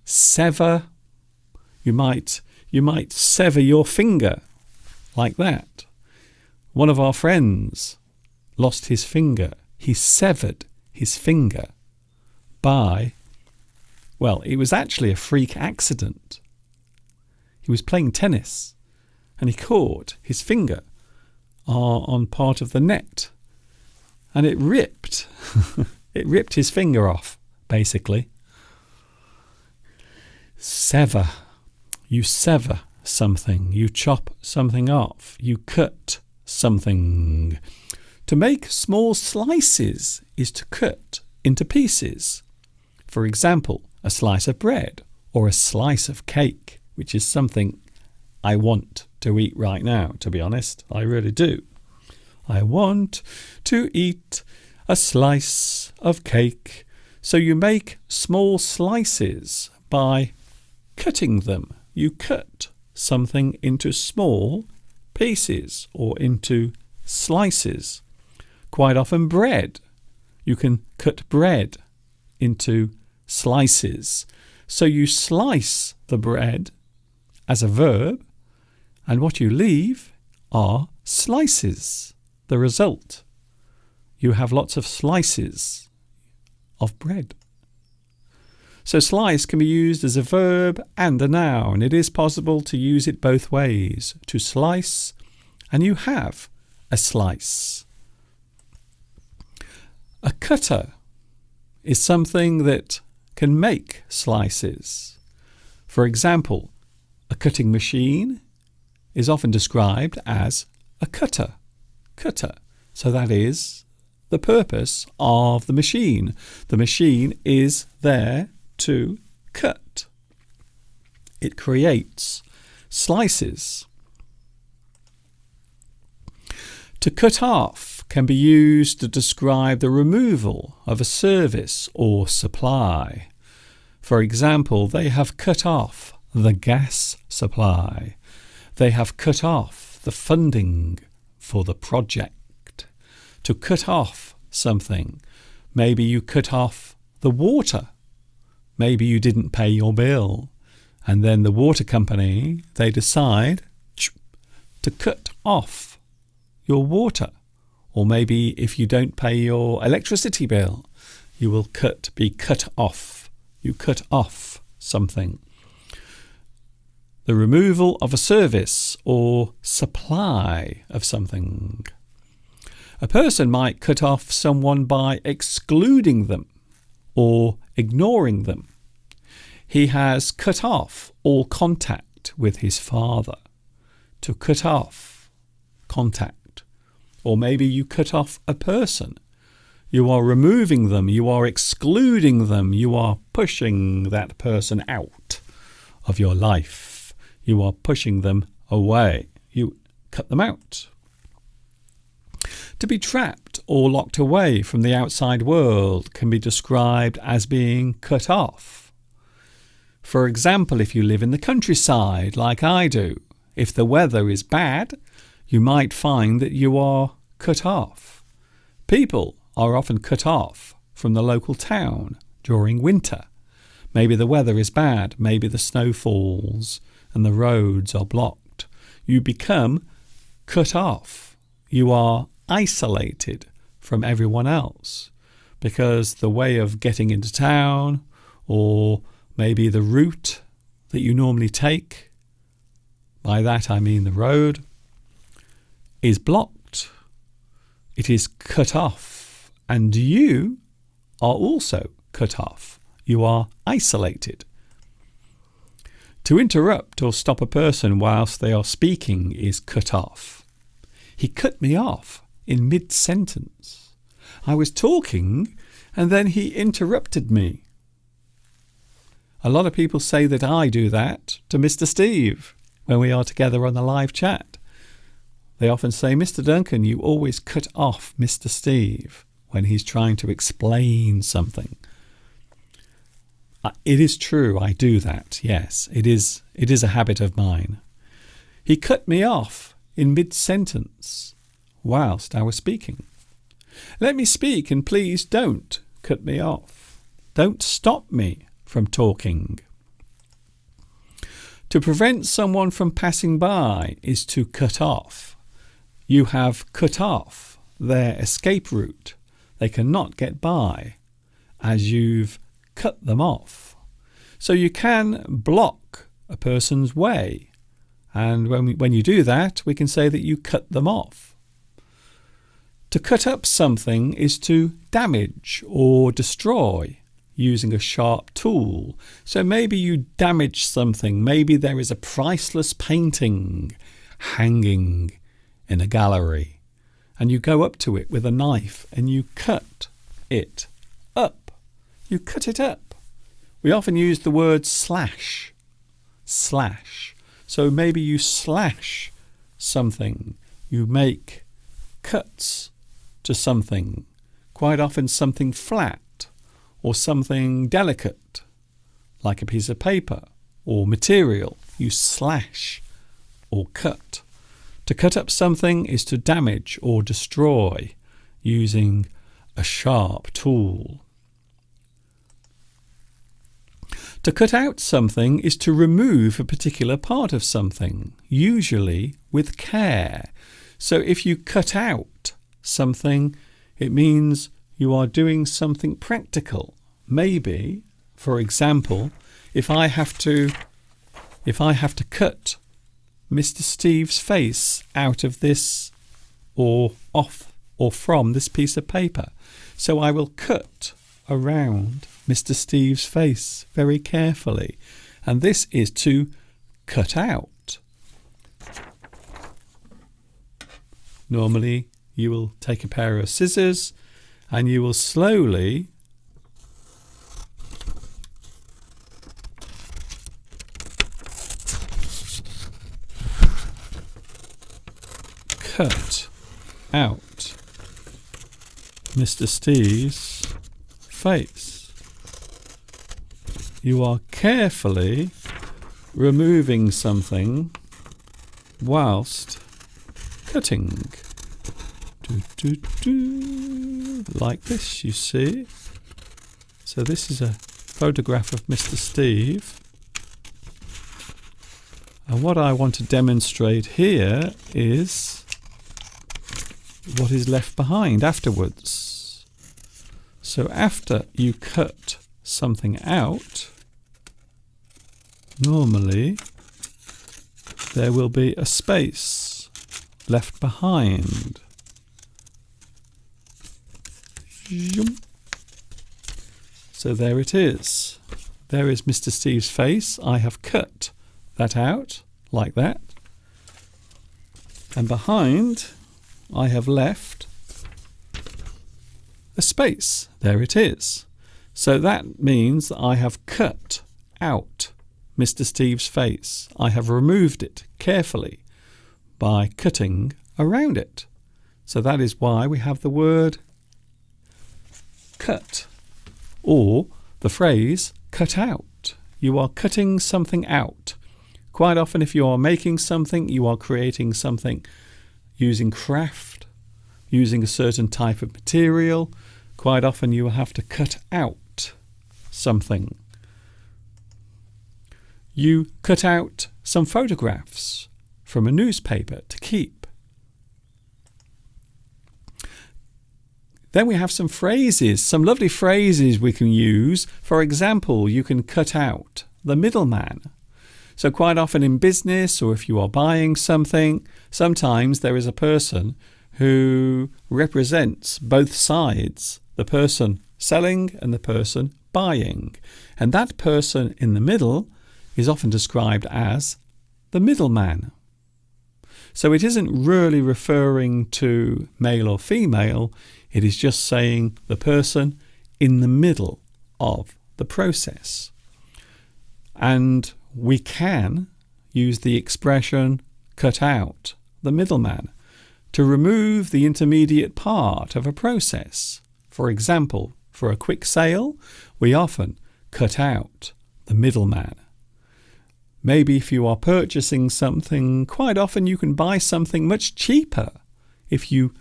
sever. You might sever your finger like that. One of our friends lost his finger. He severed his finger by, well, it was actually a freak accident. He was playing tennis and he caught his finger on part of the net and it ripped. It ripped his finger off, basically. Sever. You sever something. You chop something off. You cut something. To make small slices is to cut into pieces. For example, a slice of bread or a slice of cake, which is something I want to eat right now, to be honest. I really do. I want to eat a slice of cake. So you make small slices by cutting them. You cut something into small pieces or into slices. Quite often bread. You can cut bread into slices. So you slice the bread as a verb, and what you leave are slices. The result, you have lots of slices of bread. So slice can be used as a verb and a noun. It is possible to use it both ways. To slice, and you have a slice. A cutter is something that can make slices. For example, a cutting machine is often described as a cutter. Cutter. So that is the purpose of the machine. The machine is there to cut. It creates slices. To cut off can be used to describe the removal of a service or supply. For example, they have cut off the gas supply. They have cut off the funding for the project. To cut off something, maybe you cut off the water. Maybe you didn't pay your bill, and then the water company, they decide to cut off your water. Or maybe if you don't pay your electricity bill, you will be cut off. You cut off something. The removal of a service or supply of something. A person might cut off someone by excluding them or ignoring them. He has cut off all contact with his father. To cut off contact. Or maybe you cut off a person. You are removing them. You are excluding them. You are pushing that person out of your life. You are pushing them away. You cut them out. To be trapped or locked away from the outside world can be described as being cut off. For example, if you live in the countryside like I do, if the weather is bad, you might find that you are cut off. People are often cut off from the local town during winter. Maybe the weather is bad, maybe the snow falls and the roads are blocked. You become cut off. You are isolated from everyone else because the way of getting into town, or maybe the route that you normally take, by that I mean the road, is blocked. It is cut off, and you are also cut off. You are isolated. To interrupt or stop a person whilst they are speaking is cut off. He cut me off in mid-sentence. I was talking and then he interrupted me. A lot of people say that I do that to Mr. Steve when we are together on the live chat. They often say, Mr. Duncan, you always cut off Mr. Steve when he's trying to explain something. It is true, I do that, yes. It is a habit of mine. He cut me off in mid-sentence whilst I was speaking. Let me speak and please don't cut me off. Don't stop me from talking. To prevent someone from passing by is to cut off. You have cut off their escape route. They cannot get by as you've cut them off. So you can block a person's way. And when you do that, we can say that you cut them off. To cut up something is to damage or destroy using a sharp tool. So maybe you damage something. Maybe there is a priceless painting hanging in a gallery, and you go up to it with a knife and you cut it up. You cut it up. We often use the word slash. Slash. So maybe you slash something. You make cuts to something. Quite often something flat or something delicate, like a piece of paper or material. You slash or cut. To cut up something is to damage or destroy using a sharp tool. To cut out something is to remove a particular part of something, usually with care. So if you cut out something, it means you are doing something practical. Maybe, for example, if I have to cut Mr. Steve's face out of this or off or from this piece of paper, so I will cut around Mr. Steve's face very carefully, and this is to cut out. Normally you will take a pair of scissors and you will slowly cut out Mr. Steve's face. You are carefully removing something whilst cutting. Like this, you see. So this is a photograph of Mr. Steve. And what I want to demonstrate here is what is left behind afterwards. So after you cut something out, normally there will be a space left behind. So there it is. There is Mr. Steve's face. I have cut that out like that. And behind I have left a space. There it is. So that means that I have cut out Mr. Steve's face. I have removed it carefully by cutting around it. So that is why we have the word cut, or the phrase cut out. You are cutting something out. Quite often if you are making something, you are creating something using craft, using a certain type of material. Quite often you will have to cut out something. You cut out some photographs from a newspaper to keep. Then we have some phrases, some lovely phrases we can use. For example, you can cut out the middleman. So quite often in business, or if you are buying something, sometimes there is a person who represents both sides, the person selling and the person buying. And that person in the middle is often described as the middleman. So it isn't really referring to male or female, it is just saying the person in the middle of the process. And we can use the expression cut out the middleman to remove the intermediate part of a process. For example, for a quick sale, we often cut out the middleman. Maybe if you are purchasing something, quite often you can buy something much cheaper if you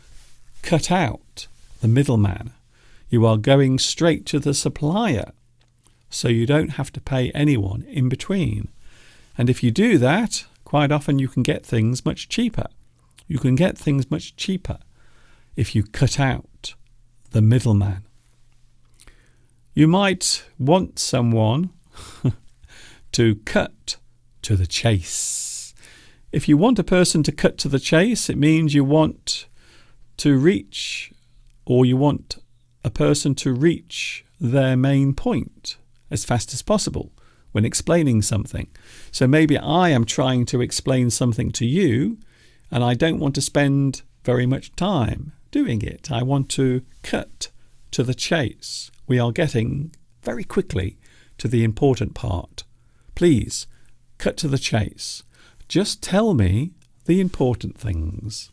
cut out the middleman. You are going straight to the supplier, so you don't have to pay anyone in between. And if you do that, quite often you can get things much cheaper. You can get things much cheaper if you cut out the middleman. You might want someone to cut to the chase. If you want a person to cut to the chase, it means you want to reach, or you want a person to reach their main point as fast as possible when explaining something. So maybe I am trying to explain something to you and I don't want to spend very much time doing it. I want to cut to the chase. We are getting very quickly to the important part. Please cut to the chase. Just tell me the important things.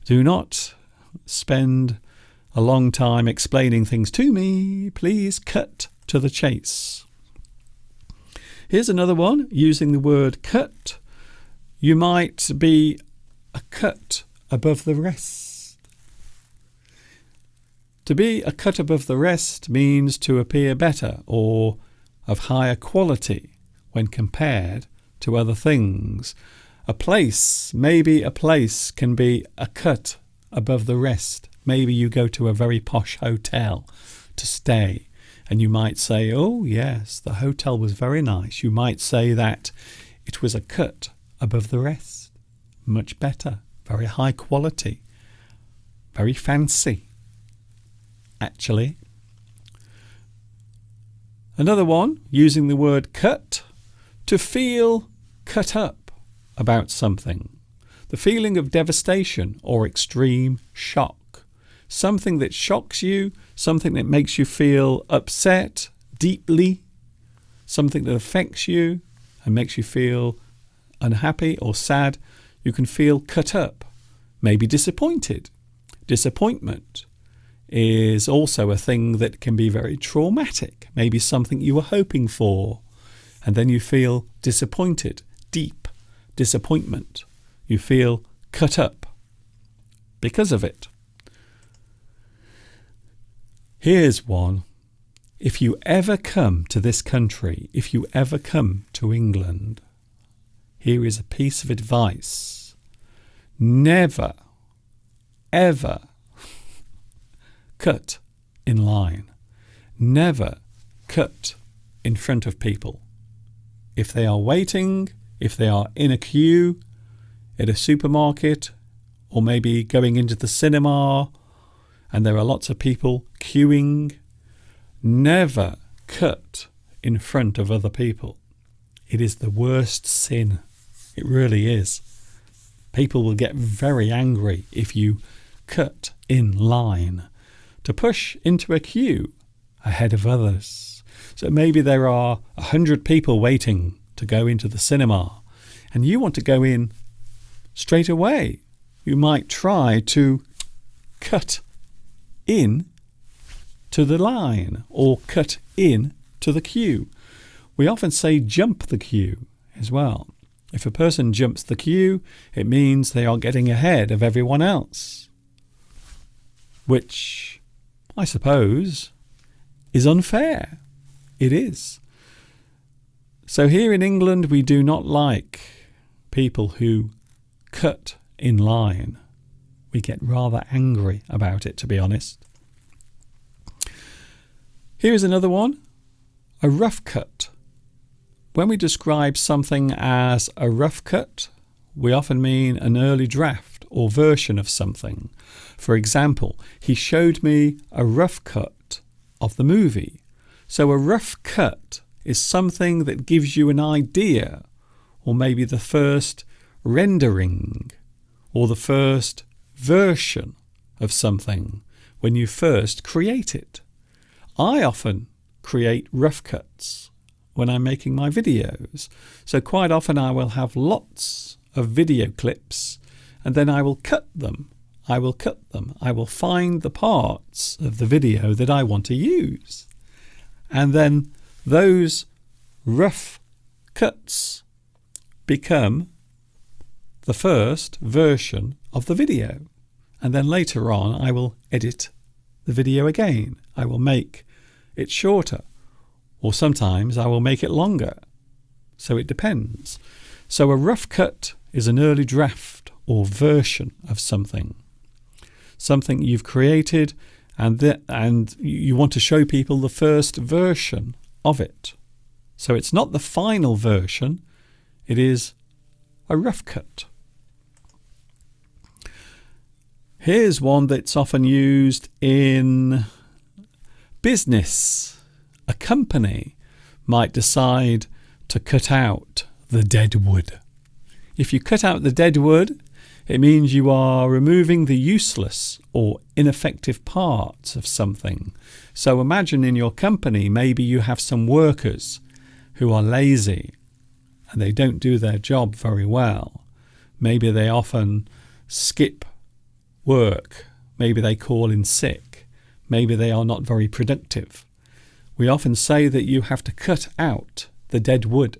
Do not spend a long time explaining things to me. Please cut to the chase. Here's another one using the word cut. You might be a cut above the rest. To be a cut above the rest means to appear better or of higher quality when compared to other things. Maybe a place can be a cut above the rest. Maybe you go to a very posh hotel to stay and you might say, oh yes, the hotel was very nice. You might say that it was a cut above the rest. Much better, very high quality, very fancy, actually. Another one, using the word cut, to feel cut up about something. The feeling of devastation or extreme shock. Something that shocks you, something that makes you feel upset deeply, something that affects you and makes you feel unhappy or sad. You can feel cut up, maybe disappointed. Disappointment is also a thing that can be very traumatic, maybe something you were hoping for, and then you feel disappointed, deep disappointment. You feel cut up because of it. Here's one. If you ever come to this country, if you ever come to England, here is a piece of advice. Never, ever cut in line. Never cut in front of people. If they are waiting, if they are in a queue at a supermarket, or maybe going into the cinema, and there are lots of people queuing, never cut in front of other people. It is the worst sin. It really is. People will get very angry if you cut in line to push into a queue ahead of others. So maybe there are 100 people waiting to go into the cinema and you want to go in straight away. You might try to cut in to the line or cut in to the queue. We often say jump the queue as well. If a person jumps the queue, it means they are getting ahead of everyone else, which I suppose is unfair. It is. So here in England, we do not like people who cut in line. We get rather angry about it, to be honest. Here is another one. A rough cut. When we describe something as a rough cut, we often mean an early draft or version of something. For example, he showed me a rough cut of the movie. So a rough cut is something that gives you an idea, or maybe the first rendering, or the first version of something when you first create it. I often create rough cuts when I'm making my videos. So quite often I will have lots of video clips and then I will cut them. I will find the parts of the video that I want to use. And then those rough cuts become the first version of the video. And then later on I will edit the video again. I will make it shorter. Or sometimes I will make it longer. So it depends. So a rough cut is an early draft or version of something. Something you've created and you want to show people the first version of it. So it's not the final version. It is a rough cut. Here's one that's often used in business. A company might decide to cut out the dead wood. If you cut out the dead wood, it means you are removing the useless or ineffective parts of something. So imagine in your company, maybe you have some workers who are lazy and they don't do their job very well. Maybe they often skip work. Maybe they call in sick. Maybe they are not very productive. We often say that you have to cut out the dead wood,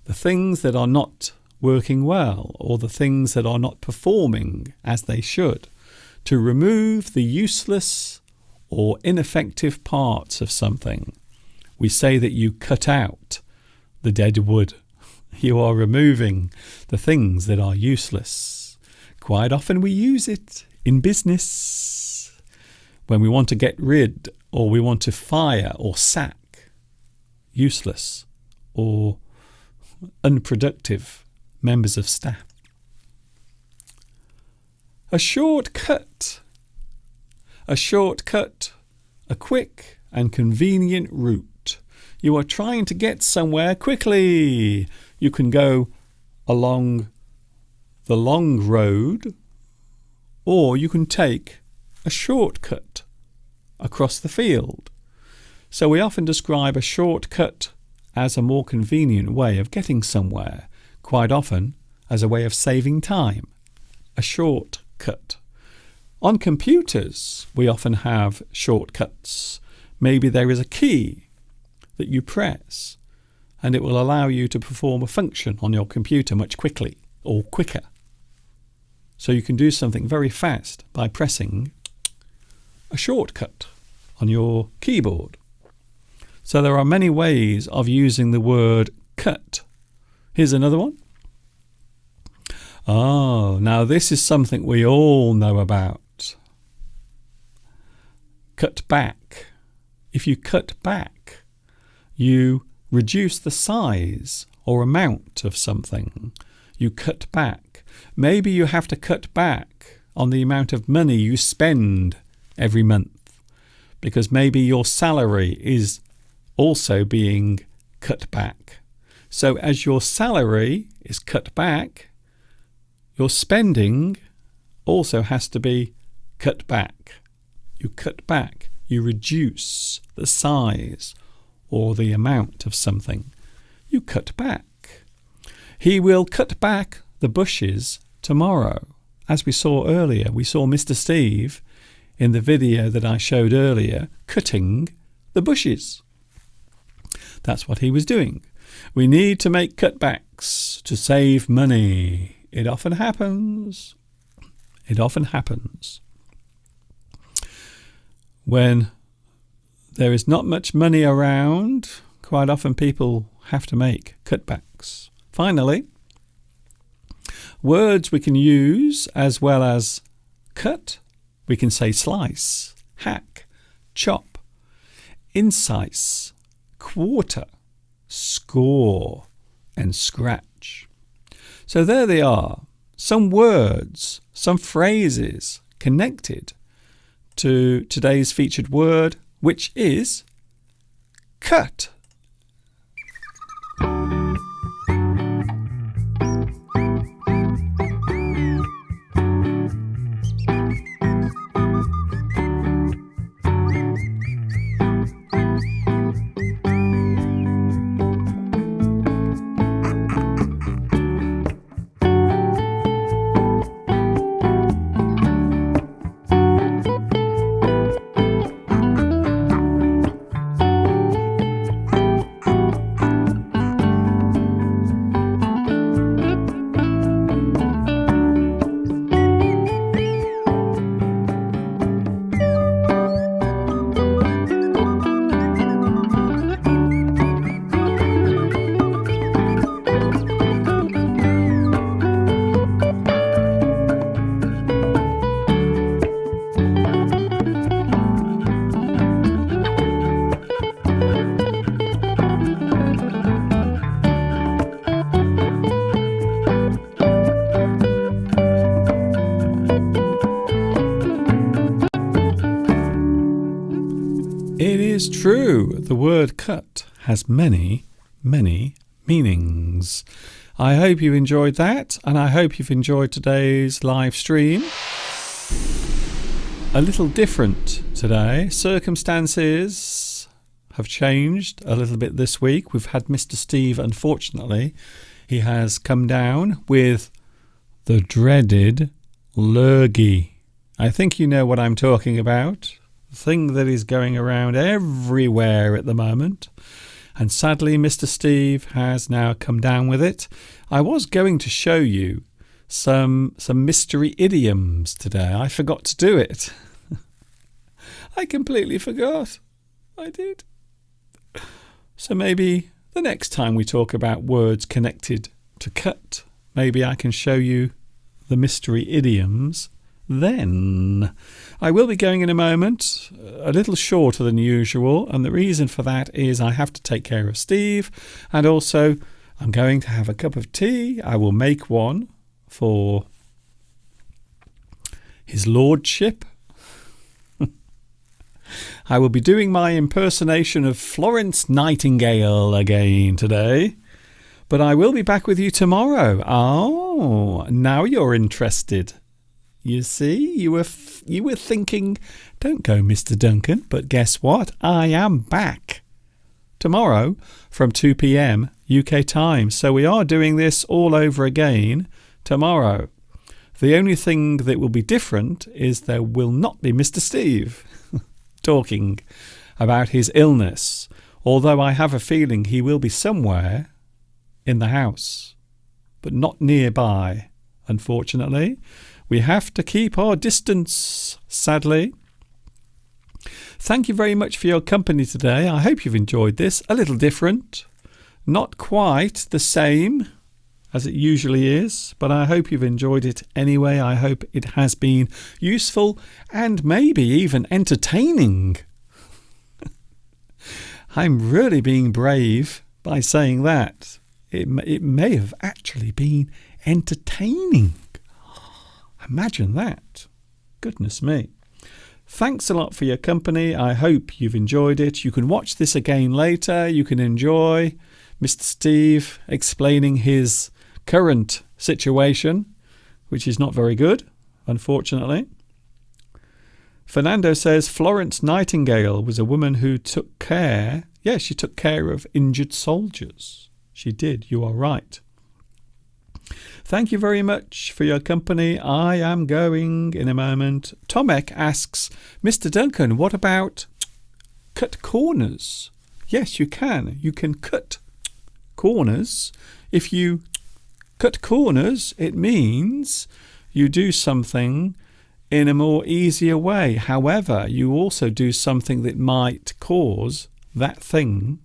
the things that are not working well, or the things that are not performing as they should, to remove the useless or ineffective parts of something. We say that you cut out the dead wood. You are removing the things that are useless. Quite often we use it in business when we want to get rid, or we want to fire or sack useless or unproductive members of staff. A shortcut. A shortcut, a quick and convenient route. You are trying to get somewhere quickly. You can go along the long road, or you can take a shortcut across the field. So we often describe a shortcut as a more convenient way of getting somewhere, quite often as a way of saving time. A shortcut. On computers, we often have shortcuts. Maybe there is a key that you press, and it will allow you to perform a function on your computer much quickly or quicker. So you can do something very fast by pressing a shortcut on your keyboard. So there are many ways of using the word cut. Here's another one. Oh, now this is something we all know about. Cut back. If you cut back, you reduce the size or amount of something. You cut back. Maybe you have to cut back on the amount of money you spend every month, because maybe your salary is also being cut back. So as your salary is cut back, your spending also has to be cut back. You cut back, you reduce the size or the amount of something. You cut back. He will cut back the bushes tomorrow. As we saw earlier, we saw Mr. Steve in the video that I showed earlier cutting the bushes. That's what he was doing. We need to make cutbacks to save money. It often happens. It often happens. When there is not much money around, quite often people have to make cutbacks. Finally, words we can use as well as cut. We can say slice, hack, chop, incise, quarter, score, and scratch. So there they are, some words, some phrases connected to today's featured word, which is cut. It is true, the word cut has many, many meanings. I hope you enjoyed that, and I hope you've enjoyed today's live stream. A little different today. Circumstances have changed a little bit this week. We've had Mr. Steve, unfortunately. He has come down with the dreaded lurgy. I think you know what I'm talking about. The thing that is going around everywhere at the moment. And sadly, Mr. Steve has now come down with it. I was going to show you some mystery idioms today. I forgot to do it. I completely forgot. I did. So maybe the next time we talk about words connected to cut, maybe I can show you the mystery idioms then. I will be going in a moment, a little shorter than usual, and the reason for that is I have to take care of Steve, and also I'm going to have a cup of tea. I will make one for his lordship. I will be doing my impersonation of Florence Nightingale again today, but I will be back with you tomorrow. Oh, now you're interested. You see, you were thinking, don't go, Mr. Duncan, but guess what? I am back tomorrow from 2 p.m. UK time. So we are doing this all over again tomorrow. The only thing that will be different is there will not be Mr. Steve talking about his illness, although I have a feeling he will be somewhere in the house, but not nearby, unfortunately. We have to keep our distance, sadly. Thank you very much for your company today. I hope you've enjoyed this. A little different. Not quite the same as it usually is, but I hope you've enjoyed it anyway. I hope it has been useful and maybe even entertaining. I'm really being brave by saying that. It may have actually been entertaining. Imagine that. Goodness me. Thanks a lot for your company. I hope you've enjoyed it. You can watch this again later. You can enjoy Mr. Steve explaining his current situation, which is not very good, unfortunately. Fernando says Florence Nightingale was a woman who took care. Yes, she took care of injured soldiers. She did. You are right. Thank you very much for your company. I am going in a moment. Tomek asks, Mr. Duncan, what about cut corners? Yes, you can. You can cut corners. If you cut corners, it means you do something in a more easier way. However, you also do something that might cause that thing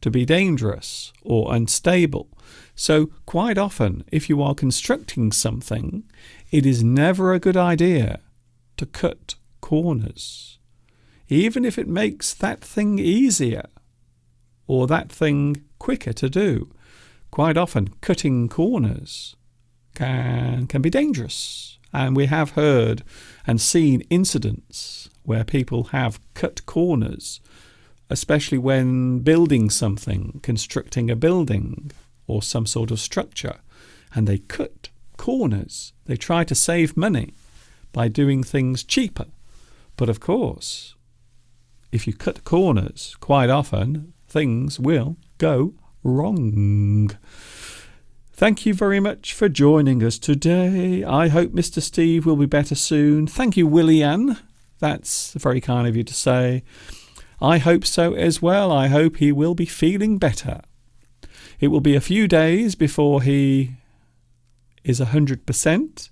to be dangerous or unstable. So quite often, if you are constructing something, it is never a good idea to cut corners, even if it makes that thing easier or that thing quicker to do. Quite often, cutting corners can be dangerous. And we have heard and seen incidents where people have cut corners, especially when building something, constructing a building or some sort of structure, and they cut corners. They try to save money by doing things cheaper. But of course, if you cut corners, quite often things will go wrong. Thank you very much for joining us today. I hope Mr. Steve will be better soon. Thank you, Willian. That's very kind of you to say. I hope so as well. I hope he will be feeling better. It will be a few days before he is 100%,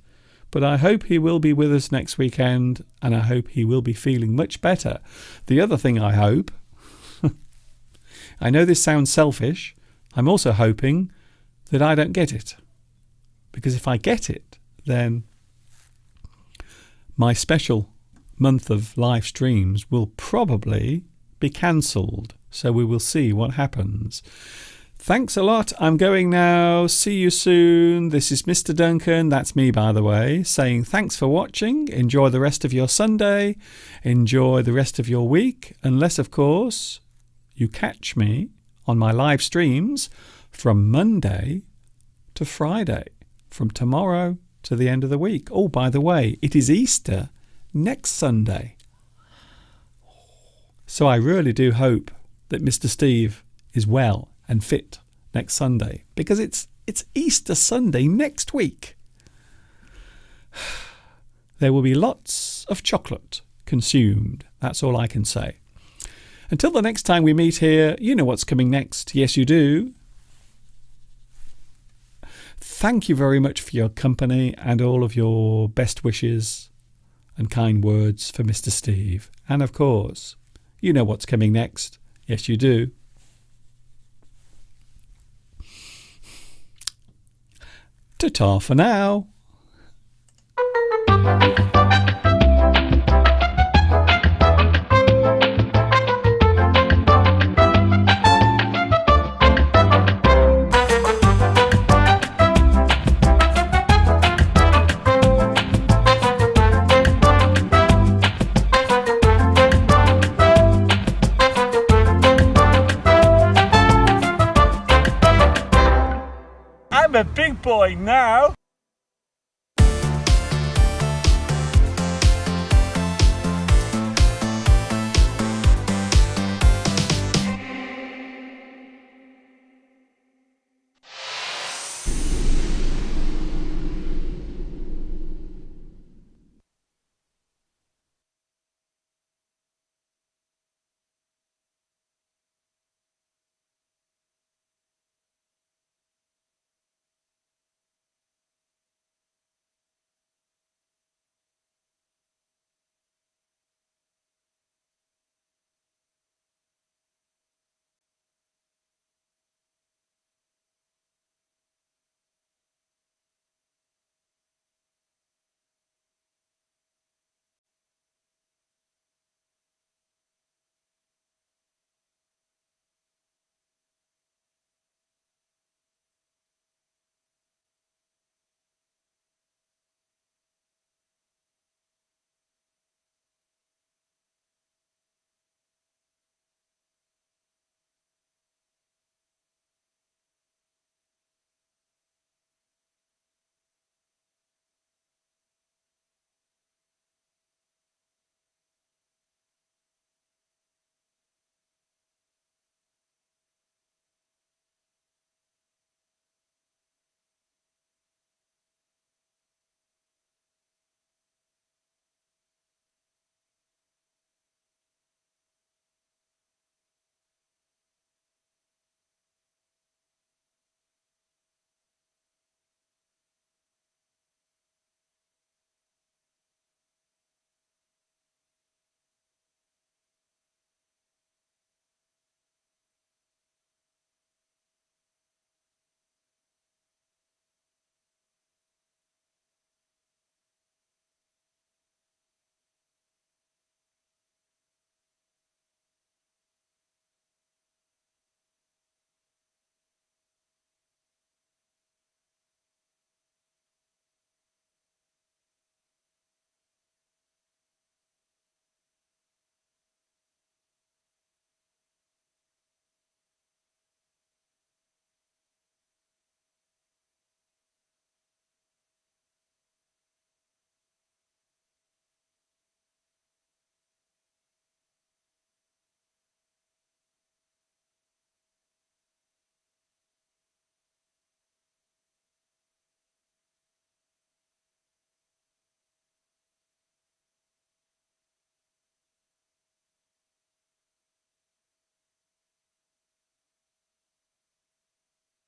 but I hope he will be with us next weekend, and I hope he will be feeling much better. The other thing I hope, I know this sounds selfish, I'm also hoping that I don't get it. Because if I get it, then my special month of live streams will probably be cancelled. So we will see what happens. Thanks a lot. I'm going now. See you soon. This is Mr. Duncan. That's me, by the way, saying thanks for watching. Enjoy the rest of your Sunday. Enjoy the rest of your week. Unless, of course, you catch me on my live streams from Monday to Friday, from tomorrow to the end of the week. Oh, by the way, it is Easter next Sunday. So I really do hope that Mr. Steve is well and fit next Sunday, because it's Easter Sunday next week. There will be lots of chocolate consumed. That's all I can say. Until the next time we meet here, you know what's coming next. Yes, you do. Thank you very much for your company and all of your best wishes and kind words for Mr. Steve. And of course, you know what's coming next. Yes, you do. Ta-ta for now. I'm a big boy now.